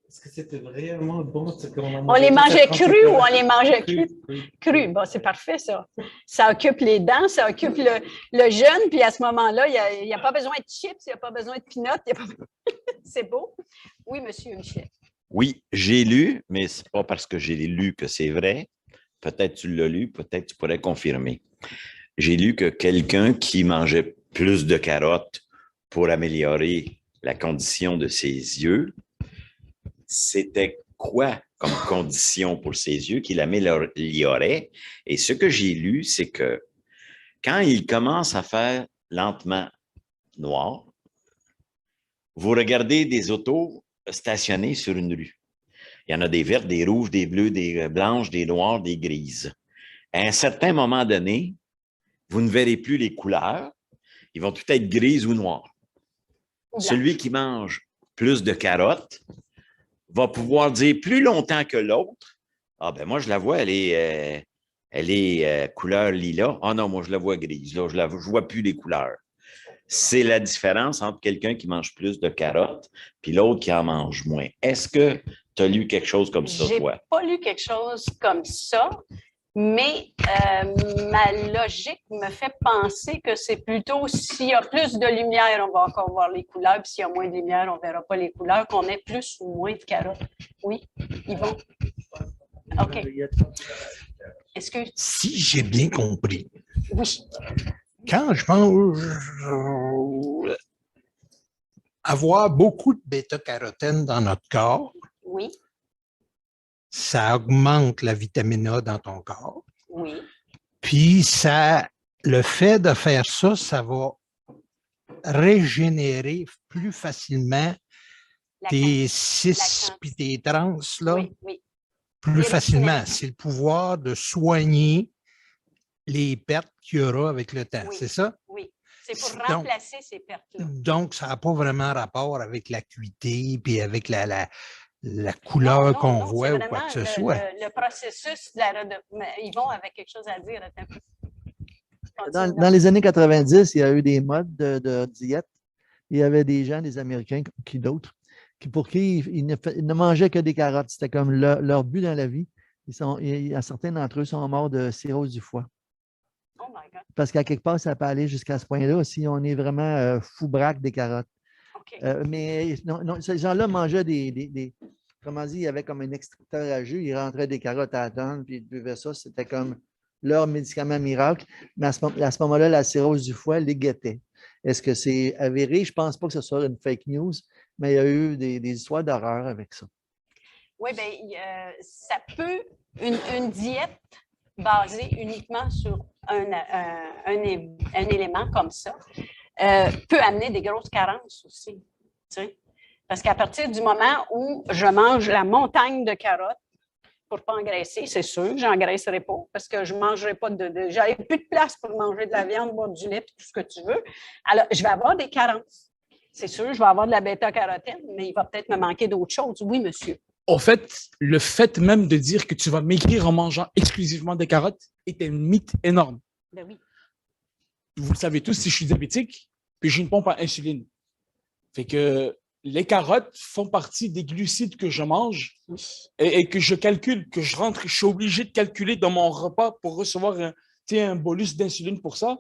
est-ce que c'était vraiment bon ce qu'on a mangé? On les mangeait crus ou on les mangeait crus? Bon, c'est parfait, ça. Ça occupe les dents, ça occupe le jeûne, puis à ce moment-là, il n'y a pas besoin de chips, il n'y a pas besoin de peanuts. C'est beau. Oui, monsieur Michel. Oui, j'ai lu, mais ce n'est pas parce que j'ai lu que c'est vrai. Peut-être tu l'as lu, peut-être tu pourrais confirmer. J'ai lu que quelqu'un qui mangeait plus de carottes pour améliorer la condition de ses yeux, c'était quoi comme condition pour ses yeux qu'il améliorait? Et ce que j'ai lu, c'est que quand il commence à faire lentement noir, vous regardez des autos stationnées sur une rue. Il y en a des vertes, des rouges, des bleues, des blanches, des noires, des grises. À un certain moment donné, vous ne verrez plus les couleurs. Ils vont tout être grises ou noires. Celui qui mange plus de carottes va pouvoir dire plus longtemps que l'autre, « Ah ben moi, je la vois, elle est couleur lilas. Ah non, moi, je la vois grise. Là, je ne vois plus les couleurs. » C'est la différence entre quelqu'un qui mange plus de carottes et l'autre qui en mange moins. Est-ce que tu as lu quelque chose comme ça, toi? Je n'ai pas lu quelque chose comme ça, mais ma logique me fait penser que c'est plutôt s'il y a plus de lumière, on va encore voir les couleurs, puis s'il y a moins de lumière, on ne verra pas les couleurs, qu'on ait plus ou moins de carottes. Oui, Yvon? OK. Est-ce que... Si j'ai bien compris, oui. Quand je mange, avoir beaucoup de bêta-carotène dans notre corps, oui. ça augmente la vitamine A dans ton corps. Oui. Puis, le fait de faire ça, ça va régénérer plus facilement tes 6 puis tes trans, là, Oui, oui. plus Les facilement. racines. C'est le pouvoir de soigner les pertes qu'il y aura avec le temps, Oui. c'est ça? Oui. C'est pour Donc- remplacer ces pertes-là. Donc, ça n'a pas vraiment rapport avec l'acuité puis avec la Non, couleur non, qu'on non, voit c'est ou quoi vraiment que ce soit. le processus de mais ils vont avec quelque chose à dire. Attends un peu. Dans, Continue dans donc. les années 90, il y a eu des modes de diète. Il y avait des gens, des Américains, d'autres, pour qui ils ne mangeaient que des carottes. C'était comme leur but dans la vie. Certains d'entre eux sont morts de cirrhose du foie. Oh my God. Parce qu'à quelque part, ça peut aller jusqu'à ce point-là si on est vraiment fou-braque des carottes. OK. Mais non, ces gens-là mangeaient comment dire, il y avait comme un extracteur à jus, ils rentraient des carottes à la tonne, puis ils buvaient ça. C'était comme leur médicament miracle. Mais à ce moment-là, la cirrhose du foie les guettait. Est-ce que c'est avéré? Je ne pense pas que ce soit une fake news, mais il y a eu des histoires d'horreur avec ça. Oui, bien, ça peut, une diète basée uniquement sur un élément comme ça peut amener des grosses carences aussi. Tu sais? Parce qu'à partir du moment où je mange la montagne de carottes pour ne pas engraisser, c'est sûr que je n'engraisserai pas parce que je ne mangerai pas j'aurai plus de place pour manger de la viande, boire du lait et tout ce que tu veux. Alors, je vais avoir des carences. C'est sûr, je vais avoir de la bêta-carotène, mais il va peut-être me manquer d'autres choses. Oui, monsieur. En fait, le fait même de dire que tu vas maigrir en mangeant exclusivement des carottes est un mythe énorme. Ben oui. Vous le savez tous, si je suis diabétique, puis j'ai une pompe à insuline. Fait que les carottes font partie des glucides que je mange et que je calcule, que je rentre, je suis obligé de calculer dans mon repas pour recevoir un bolus d'insuline pour ça,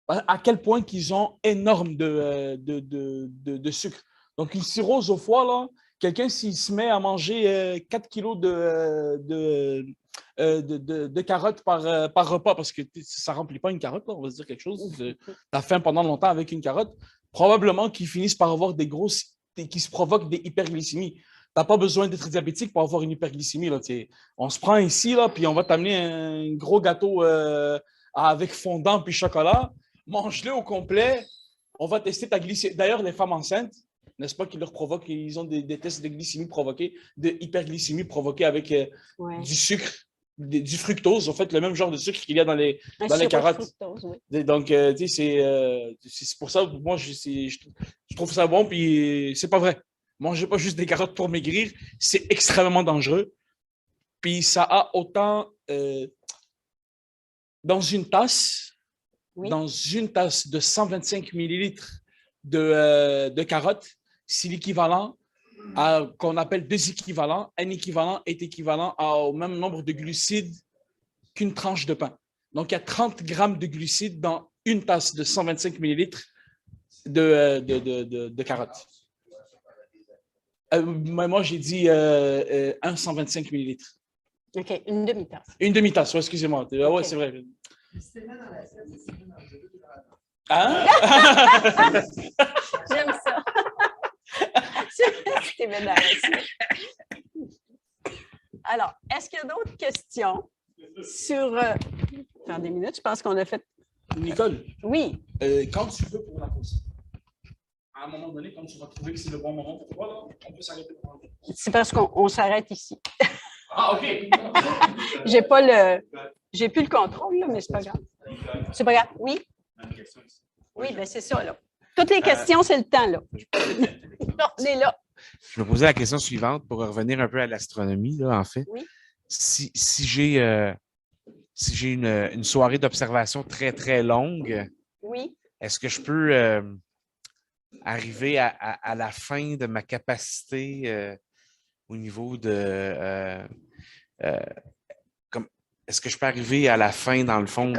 à quel point qu'ils ont énorme de sucre. Donc, une cirrhose au foie, là, quelqu'un, s'il se met à manger 4 kilos de carottes par repas, parce que ça ne remplit pas une carotte, là, on va se dire quelque chose, tu as faim pendant longtemps avec une carotte, probablement qu'ils finissent par avoir qui se provoquent des hyperglycémies. Tu n'as pas besoin d'être diabétique pour avoir une hyperglycémie. Là, on se prend ici, là, puis on va t'amener un gros gâteau avec fondant puis chocolat. Mange-le au complet. On va tester ta glycémie. D'ailleurs, les femmes enceintes, n'est-ce pas, qui leur provoquent, ils ont des tests de glycémie provoqués, de hyperglycémie provoquée avec du sucre, du fructose, en fait, le même genre de sucre qu'il y a dans les carottes. Fructose, oui. Donc, c'est pour ça que moi, je trouve ça bon, puis c'est pas vrai. Mangez pas juste des carottes pour maigrir, c'est extrêmement dangereux. Puis ça a autant dans une tasse de 125 millilitres de carottes, c'est l'équivalent qu'on appelle 2 équivalents. Un équivalent est équivalent au même nombre de glucides qu'une tranche de pain. Donc, il y a 30 grammes de glucides dans une tasse de 125 millilitres de carottes. Moi, j'ai dit 125 millilitres. OK, une demi-tasse. Une demi-tasse, excusez-moi. Okay. Oui, c'est vrai. Hein? J'aime ça. C'était bien dans Alors, est-ce qu'il y a d'autres questions sur... Attendez une minute, je pense qu'on a fait... Nicole? Oui. Quand tu veux pour la pause, à un moment donné, quand tu vas trouver que c'est le bon moment pour toi, là, on peut s'arrêter pour manger. C'est parce qu'on s'arrête ici. Ah, OK. J'ai plus le contrôle, là, mais c'est pas grave. C'est pas grave. Oui? Oui, bien c'est ça, là. Toutes les questions, c'est le temps, là. On est là. Je me posais la question suivante pour revenir un peu à l'astronomie, là, en fait. Oui. Si j'ai une soirée d'observation très, très longue, oui. Est-ce que je peux arriver à la fin de ma capacité au niveau de... est-ce que je peux arriver à la fin, dans le fond,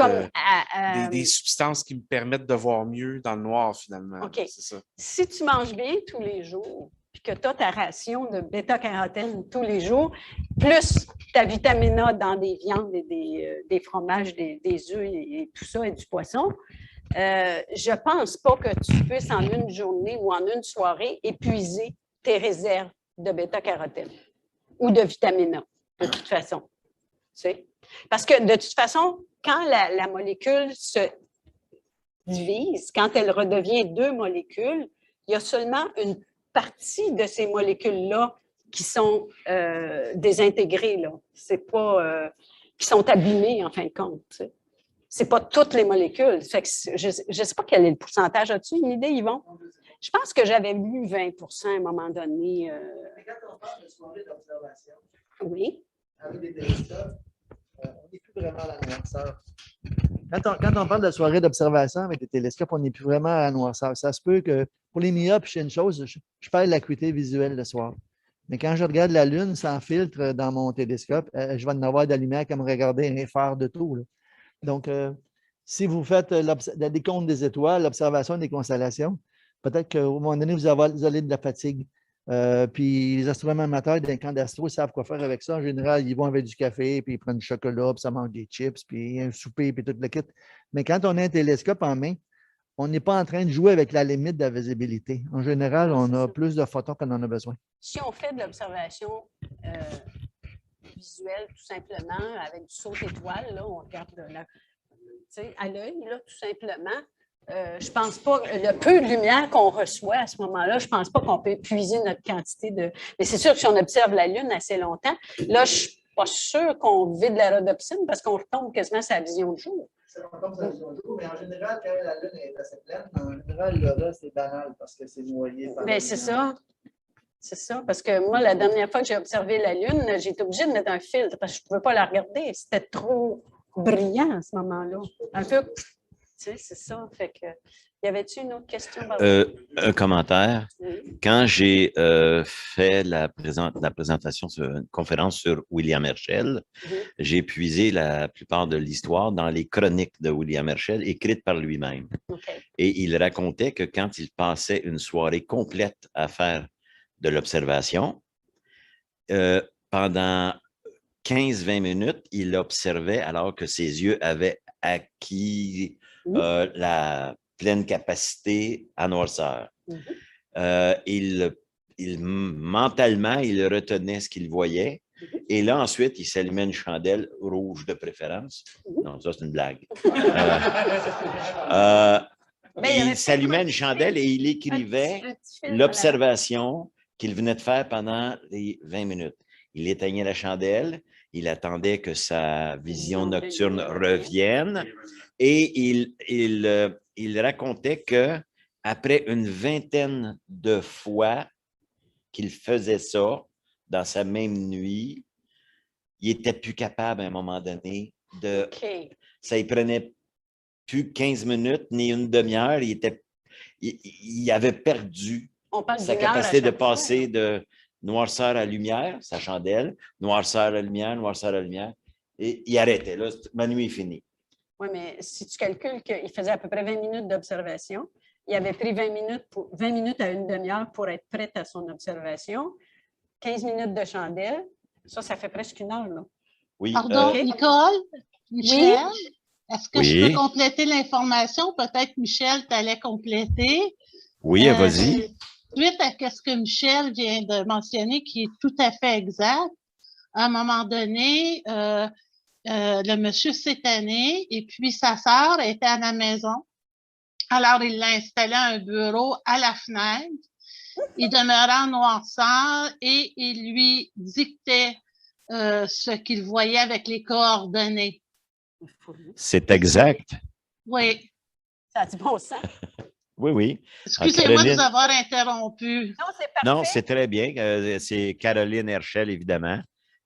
des substances qui me permettent de voir mieux dans le noir, finalement? OK. C'est ça. Si tu manges bien tous les jours, puis que tu as ta ration de bêta-carotène tous les jours, plus ta vitamine A dans des viandes et des fromages, des œufs et tout ça, et du poisson, je ne pense pas que tu puisses en une journée ou en une soirée épuiser tes réserves de bêta-carotène ou de vitamine A. de toute façon. Tu sais? Parce que de toute façon, quand la molécule se divise, quand elle redevient 2 molécules, il y a seulement une partie de ces molécules-là qui sont désintégrées, là. C'est pas qui sont abîmées, en fin de compte. Tu sais. C'est pas toutes les molécules. Fait que je ne sais pas quel est le pourcentage. As-tu une idée, Yvon? Je pense que j'avais lu 20 à un moment donné. Mais quand on parle de soirée d'observation, Oui. avec des télescopes, on n'est plus vraiment à la noirceur. Quand on parle de soirée d'observation avec des télescopes, on n'est plus vraiment à la noirceur. Ça se peut que pour les myopes, c'est une chose, je perds l'acuité visuelle le soir. Mais quand je regarde la Lune sans filtre dans mon télescope, je vais en avoir de la lumière comme regarder un phare de tout. Là. Donc, si vous faites la décompte des étoiles, l'observation des constellations, peut-être qu'au moment donné, vous allez de la fatigue. Puis les astronomes amateurs d'un camp d'astro savent quoi faire avec ça. En général, ils vont avec du café, puis ils prennent du chocolat, puis ça mange des chips, puis un souper, puis tout le kit. Mais quand on a un télescope en main, on n'est pas en train de jouer avec la limite de la visibilité. En général, on a plus de photons qu'on en a besoin. Si on fait de l'observation visuelle, tout simplement, avec du saut étoile, là, on regarde à l'œil, tout simplement. Je ne pense pas, le peu de lumière qu'on reçoit à ce moment-là, je ne pense pas qu'on peut épuiser notre quantité de... Mais c'est sûr que si on observe la Lune assez longtemps, là, je ne suis pas sûre qu'on vide la rhodopsine parce qu'on retombe quasiment sur la vision de jour. On retombe sur la vision de jour, mais en général, quand la Lune est assez pleine, en général, le reste, c'est banal parce que c'est noyé par Bien, c'est ça. C'est ça, parce que moi, la dernière fois que j'ai observé la Lune, j'ai été obligée de mettre un filtre parce que je ne pouvais pas la regarder. C'était trop brillant à ce moment-là. Un peu... Tu sais, c'est ça. Fait que, y avait-tu une autre question? Un commentaire. Oui. Quand j'ai fait la présentation sur une conférence sur William Herschel, j'ai puisé la plupart de l'histoire dans les chroniques de William Herschel écrites par lui-même. Okay. Et il racontait que quand il passait une soirée complète à faire de l'observation, pendant 15-20 minutes, il observait alors que ses yeux avaient acquis la pleine capacité à noirceur. Mentalement, il retenait ce qu'il voyait. Et là, ensuite, il s'allumait une chandelle rouge de préférence. Non, ça, c'est une blague. Il s'allumait une chandelle et il écrivait l'observation qu'il venait de faire pendant les 20 minutes. Il éteignait la chandelle, il attendait que sa vision nocturne revienne et il racontait qu'après une vingtaine de fois qu'il faisait ça dans sa même nuit, il n'était plus capable à un moment donné de... Ça ne prenait plus 15 minutes ni une demi-heure. Il avait perdu sa capacité de passer de noirceur à lumière, sa chandelle, noirceur à lumière, noirceur à lumière, et il arrêtait. Là, ma nuit est finie. Oui, mais si tu calcules qu'il faisait à peu près 20 minutes d'observation, il avait pris 20 minutes à une demi-heure pour être prêt à son observation, 15 minutes de chandelle, ça fait presque une heure. Là. Oui. Pardon, Nicole? Michel? Oui? Est-ce que je peux compléter l'information? Peut-être, Michel, tu allais compléter. Oui, vas-y. Suite à ce que Michel vient de mentionner, qui est tout à fait exact, à un moment donné, le monsieur s'est tanné et puis sa sœur était à la maison. Alors, il l'a installé un bureau à la fenêtre. Il demeurait en noirceur et il lui dictait ce qu'il voyait avec les coordonnées. C'est exact. Oui. Ça a du bon sens. Oui, oui. Excusez-moi de vous avoir interrompu. Non, c'est parfait. Non, c'est très bien. C'est Caroline Herschel, évidemment,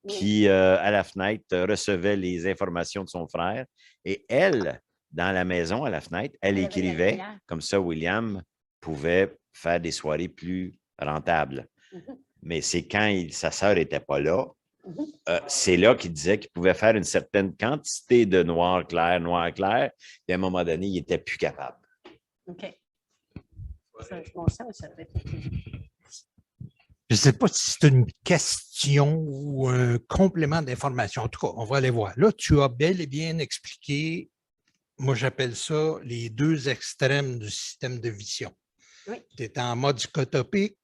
qui, à la fenêtre, recevait les informations de son frère. Et elle, dans la maison, à la fenêtre, elle écrivait. Comme ça, William pouvait faire des soirées plus rentables. Mais c'est quand sa sœur n'était pas là, c'est là qu'il disait qu'il pouvait faire une certaine quantité de noir clair, puis à un moment donné, il n'était plus capable. OK. Je ne sais pas si c'est une question ou un complément d'information. En tout cas, on va aller voir. Là, tu as bel et bien expliqué, moi j'appelle ça les deux extrêmes du système de vision. Oui. Tu es en mode scotopique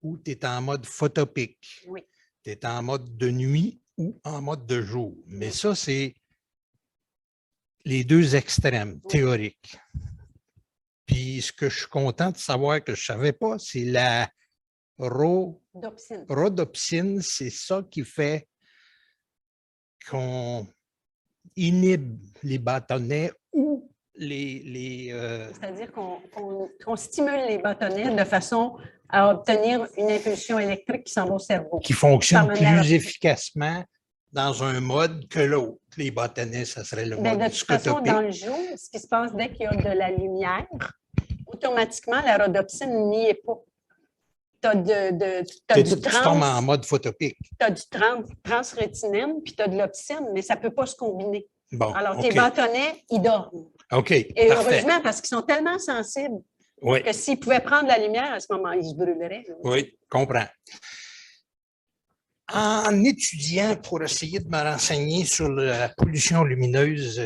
ou tu es en mode photopique. Oui. Tu es en mode de nuit ou en mode de jour. Mais ça, c'est les deux extrêmes théoriques. Puis ce que je suis content de savoir que je ne savais pas, c'est la rhodopsine. C'est ça qui fait qu'on inhibe les bâtonnets ou c'est-à-dire qu'on stimule les bâtonnets de façon à obtenir une impulsion électrique qui s'en va au cerveau. Qui fonctionne plus efficacement dans un mode que l'autre. Les bâtonnets, ça serait le mode de toute façon, dans le jour, ce qui se passe dès qu'il y a de la lumière, automatiquement, la rhodopsine n'y est pas. Tu tombes en mode photopique. Tu as du transrétinine, puis tu as de l'opsine, mais ça ne peut pas se combiner. Bon, alors, tes bâtonnets, ils dorment. OK. Et parfait. heureusement, parce qu'ils sont tellement sensibles oui. que s'ils pouvaient prendre la lumière, à ce moment, ils se brûleraient. Oui, comprends. En étudiant pour essayer de me renseigner sur la pollution lumineuse,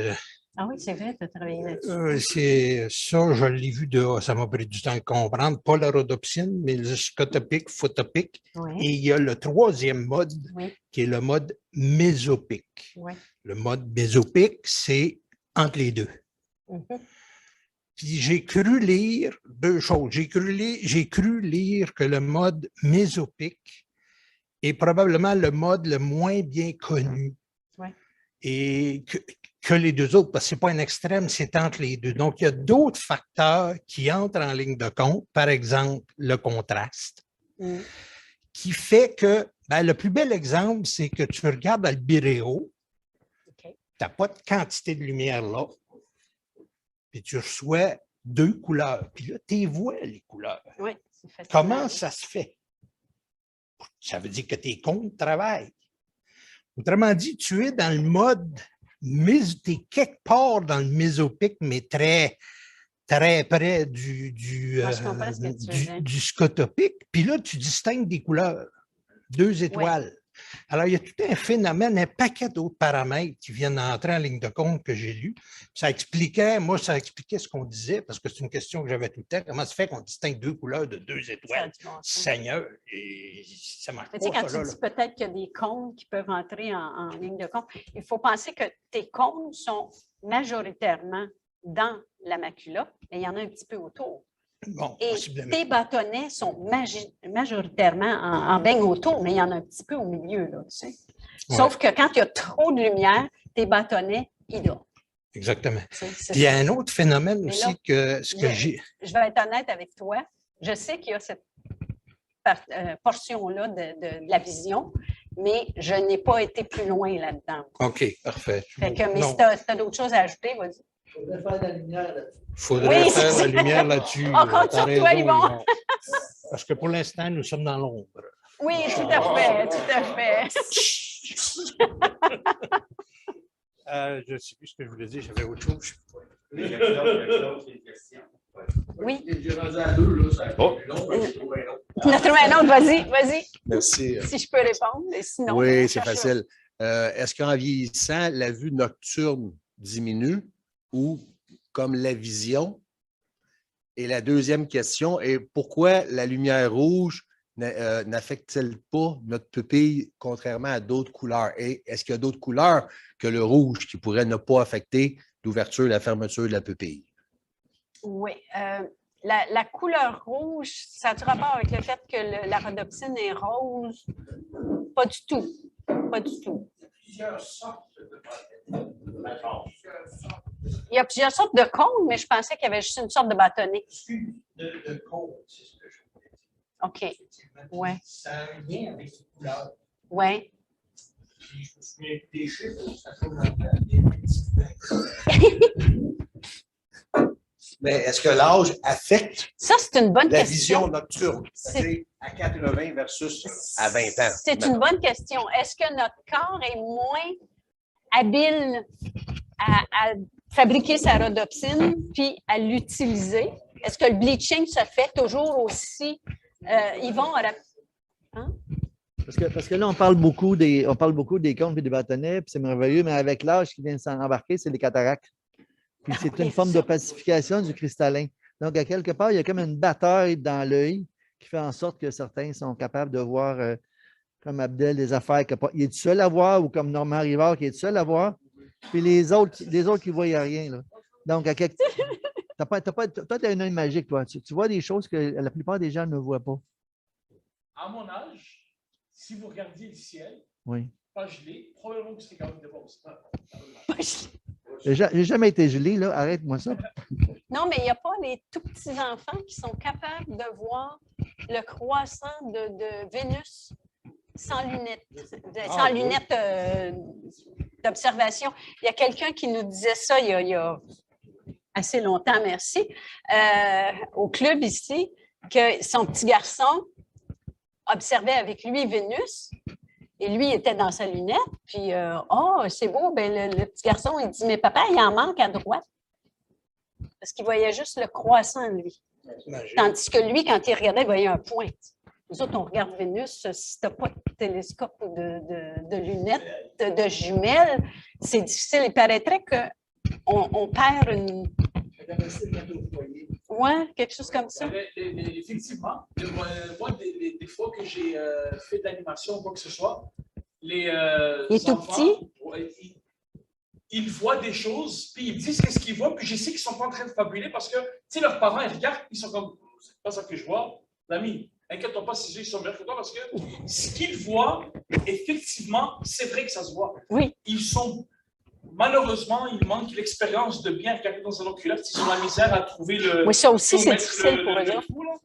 ah oui, c'est vrai, tu as travaillé là-dessus. C'est ça, je l'ai vu de ça m'a pris du temps à comprendre. Pas la rhodopsine, mais le scotopique, photopique. Oui. Et il y a le troisième mode, qui est le mode mésopique. Oui. Le mode mésopique, c'est entre les deux. Puis j'ai cru lire deux choses. J'ai cru lire que le mode mésopique est probablement le mode le moins bien connu. Oui. Et que les deux autres, parce que ce n'est pas un extrême, c'est entre les deux. Donc, il y a d'autres facteurs qui entrent en ligne de compte, par exemple le contraste, qui fait que, le plus bel exemple, c'est que tu regardes Albireo, tu n'as pas de quantité de lumière là, puis tu reçois deux couleurs, puis là, tu vois les couleurs. Oui, c'est facile. Comment ça se fait? Ça veut dire que tes comptes travaillent. Autrement dit, tu es dans le mode, tu es quelque part dans le mésopique, mais très, très près du scotopique. Puis là, tu distingues des couleurs, deux étoiles. Oui. Alors, il y a tout un phénomène, un paquet d'autres paramètres qui viennent entrer en ligne de compte que j'ai lu. Ça expliquait ce qu'on disait, parce que c'est une question que j'avais tout le temps. Comment se fait qu'on distingue deux couleurs de deux étoiles? Seigneur, et ça marche pas. Quand tu dis peut-être qu'il y a des cônes qui peuvent entrer en ligne de compte, il faut penser que tes cônes sont majoritairement dans la macula, mais il y en a un petit peu autour. Bon, et tes bâtonnets sont majoritairement en beigne autour, mais il y en a un petit peu au milieu, là, tu sais. Ouais. Sauf que quand il y a trop de lumière, tes bâtonnets, ils dorment. Exactement. Il y a un autre phénomène aussi là, que j'ai. Je vais être honnête avec toi. Je sais qu'il y a cette portion-là de la vision, mais je n'ai pas été plus loin là-dedans. OK, parfait. Mais si tu as d'autres choses à ajouter, vas-y. Il faudrait faire de la lumière là-dessus. Il faudrait faire la lumière là-dessus. On compte sur toi, Yvon. Parce que pour l'instant, nous sommes dans l'ombre. Oui, tout à fait, tout à fait. Je ne sais plus ce que je voulais dire, j'avais autre chose. Oui. J'ai rendu à deux, là, ça a été long, mais j'ai trouvé un autre. Tu en as trouvé un autre, vas-y. Merci. Si je peux répondre, et sinon... Oui, c'est facile. Est-ce qu'en vieillissant, la vue nocturne diminue ou comme la vision? Et la deuxième question est pourquoi la lumière rouge n'affecte-t-elle pas notre pupille contrairement à d'autres couleurs? Et est-ce qu'il y a d'autres couleurs que le rouge qui pourraient ne pas affecter l'ouverture et la fermeture de la pupille? Oui. La couleur rouge, ça a rapport avec le fait que la rhodopsine est rose? Pas du tout. Pas du tout. Il y a plusieurs sortes de cônes, mais je pensais qu'il y avait juste une sorte de bâtonnet. De cône, c'est ce que je voulais dire. OK. Oui. Ça a un lien avec les couleurs. Oui. Puis je me souviens des chiffres, ça tourne Mais est-ce que l'âge affecte c'est une bonne la question. Vision nocturne, c'est-à-dire à 80 versus à 20 ans? C'est une bonne question. Est-ce que notre corps est moins habile à fabriquer sa rhodopsine puis à l'utiliser? Est-ce que le bleaching se fait toujours aussi? Yvon, hein? Parce que là, on parle beaucoup des cônes et des bâtonnets, puis c'est merveilleux, mais avec l'âge qui vient de s'en embarquer, c'est les cataractes. Puis c'est une forme de pacification du cristallin. Donc, à quelque part, il y a comme une bataille dans l'œil qui fait en sorte que certains sont capables de voir comme Abdel, des affaires. Il est tout seul à voir, ou comme Normand Rivard qui est tout seul à voir. Puis les autres qui ne voyaient rien. Là. Donc, toi, tu as un œil magique, toi. Tu vois des choses que la plupart des gens ne voient pas. À mon âge, si vous regardiez le ciel, Oui. pas gelé, probablement que vous serez capable de voir aussi. J'ai jamais été gelé, là. Arrête-moi ça. Non, mais il n'y a pas les tout petits enfants qui sont capables de voir le croissant de Vénus sans lunettes, sans lunettes d'observation. Il y a quelqu'un qui nous disait ça il y a assez longtemps, merci, au club ici, que son petit garçon observait avec lui Vénus. Et lui, il était dans sa lunette. Puis, c'est beau. Ben, le petit garçon, il dit, mais papa, il en manque à droite. Parce qu'il voyait juste le croissant, lui. Tandis que lui, quand il regardait, il voyait un point. Nous autres, on regarde Vénus. Si tu n'as pas de télescope ou de lunettes, de jumelles, c'est difficile. Il paraîtrait qu'on perd une... Oui, quelque chose comme ça. Effectivement. Moi, des fois que j'ai fait de l'animation ou quoi que ce soit, les enfants, ils voient des choses, puis ils me disent qu'est-ce qu'ils voient, puis je sais qu'ils ne sont pas en train de fabuler parce que, tu sais, leurs parents, ils regardent, ils sont comme, c'est pas ça que je vois. L'ami, inquiète-toi pas si ils sont meilleurs que toi parce que ce qu'ils voient, effectivement, c'est vrai que ça se voit. Oui. Ils sont... Malheureusement, il manque l'expérience de bien regarder dans un oculaire. Ils ont la misère à trouver le... Oui, ça aussi, c'est difficile pour eux.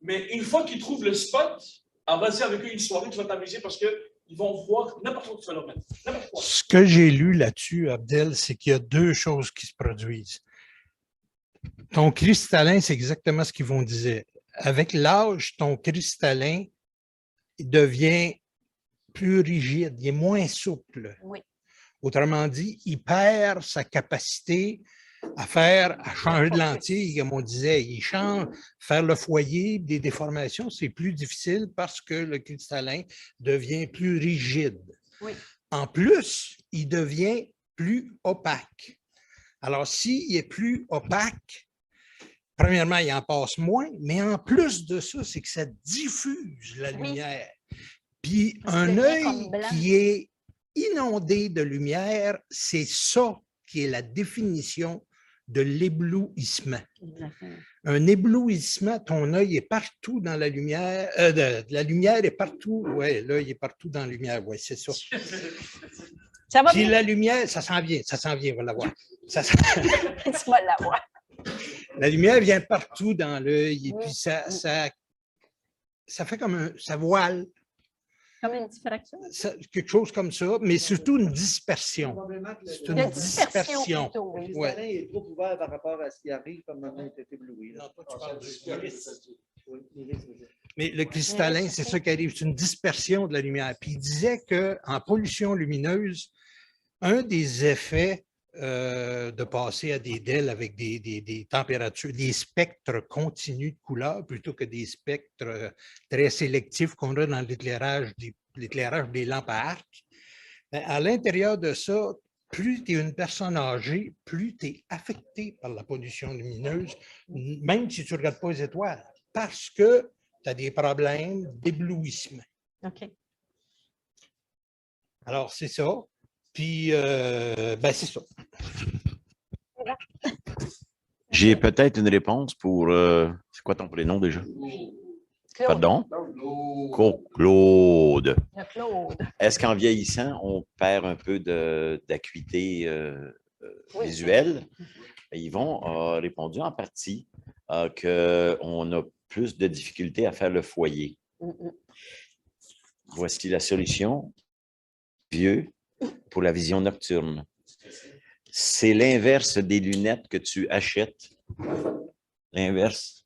Mais une fois qu'ils trouvent le spot, vas-y avec eux une soirée, tu vas t'amuser parce qu'ils vont voir n'importe quoi que tu vas leur mettre. N'importe quoi. Ce que j'ai lu là-dessus, Abdel, c'est qu'il y a deux choses qui se produisent. Ton cristallin, c'est exactement ce qu'ils vont dire. Avec l'âge, ton cristallin il devient plus rigide, il est moins souple. Oui. Autrement dit, il perd sa capacité à changer de lentille, comme on disait. Il change, faire le foyer, des déformations, c'est plus difficile parce que le cristallin devient plus rigide. Oui. En plus, il devient plus opaque. Alors, s'il est plus opaque, premièrement, il en passe moins, mais en plus de ça, c'est que ça diffuse la lumière. Puis un œil qui est inondé de lumière, c'est ça qui est la définition de l'éblouissement. Un éblouissement, ton œil est partout dans la lumière, la lumière est partout, oui, l'œil est partout dans la lumière, oui, c'est ça. Ça va Puis bien. la lumière, ça s'en vient, on va la voir. Tu vas l'avoir. La lumière vient partout dans l'œil et puis ça fait comme ça voile. Comme une diffraction? Quelque chose comme ça, mais surtout une dispersion. C'est une dispersion. Plutôt, oui. Le cristallin est trop ouvert par rapport à ce qui arrive comme maintenant il est ébloui. Non, toi, tu parles de l'iris. Mais le cristallin, c'est ça qui arrive, c'est une dispersion de la lumière. Puis il disait qu'en pollution lumineuse, un des effets de passer à des DEL avec des températures, des spectres continus de couleurs plutôt que des spectres très sélectifs qu'on a dans l'éclairage des lampes à arc. À l'intérieur de ça, plus tu es une personne âgée, plus tu es affecté par la pollution lumineuse, même si tu ne regardes pas les étoiles, parce que tu as des problèmes d'éblouissement. OK. Alors, c'est ça. Puis, c'est ça. J'ai peut-être une réponse pour... c'est quoi ton prénom déjà? Claude. Pardon? Claude. Le Claude. Est-ce qu'en vieillissant, on perd un peu d'acuité visuelle? Yvon a répondu en partie qu'on a plus de difficultés à faire le foyer. Voici la solution. Vieux pour la vision nocturne. C'est l'inverse des lunettes que tu achètes. L'inverse.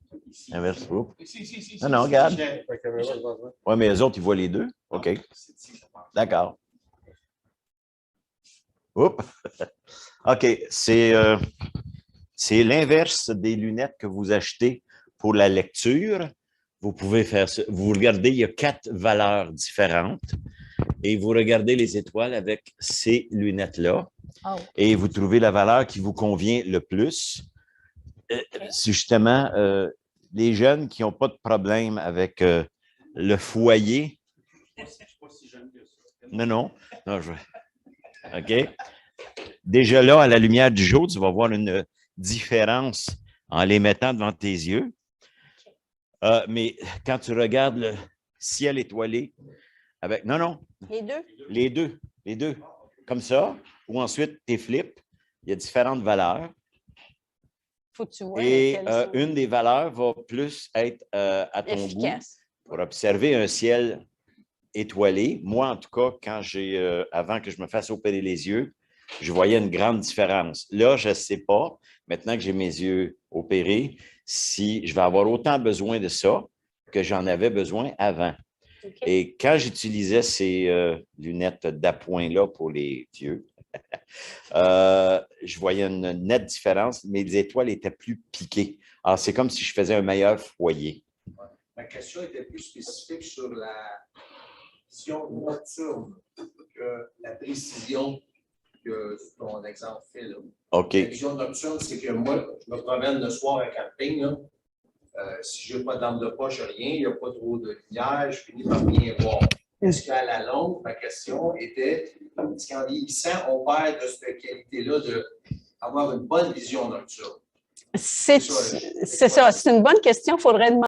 L'inverse. Non, regarde. Oui, mais eux autres, ils voient les deux. OK. D'accord. Oups. OK. C'est l'inverse des lunettes que vous achetez pour la lecture. Vous pouvez faire ça. Vous regardez, il y a 4 valeurs différentes. Et vous regardez les étoiles avec ces lunettes-là. Oh. Et vous trouvez la valeur qui vous convient le plus. C'est justement les jeunes qui n'ont pas de problème avec le foyer. Non, OK. Déjà là, à la lumière du jour, tu vas voir une différence en les mettant devant tes yeux. Mais quand tu regardes le ciel étoilé avec... Non. Les deux? Les deux. Comme ça. Ou ensuite, tes flips. Il y a différentes valeurs. Faut que tu vois. Et une des valeurs va plus être à ton goût pour observer un ciel étoilé. Moi, en tout cas, avant que je me fasse opérer les yeux, je voyais une grande différence. Là, je ne sais pas, maintenant que j'ai mes yeux opérés, si je vais avoir autant besoin de ça que j'en avais besoin avant. Okay. Et quand j'utilisais ces lunettes d'appoint-là pour les yeux, je voyais une nette différence. Mes étoiles étaient plus piquées. Alors, c'est comme si je faisais un meilleur foyer. Ma question était plus spécifique sur la vision nocturne que la précision que ton exemple fait. Là. OK. La vision nocturne, c'est que moi, je me promène le soir à camping. Là. Si je n'ai pas de lampe de poche, rien, il n'y a pas trop de lumière, je finis par rien voir. Est-ce qu'à la longue, ma question était, est-ce qu'en vieillissant, on perd de cette qualité-là d'avoir une bonne vision nocturne? C'est ça, c'est une bonne question. Il faudrait demander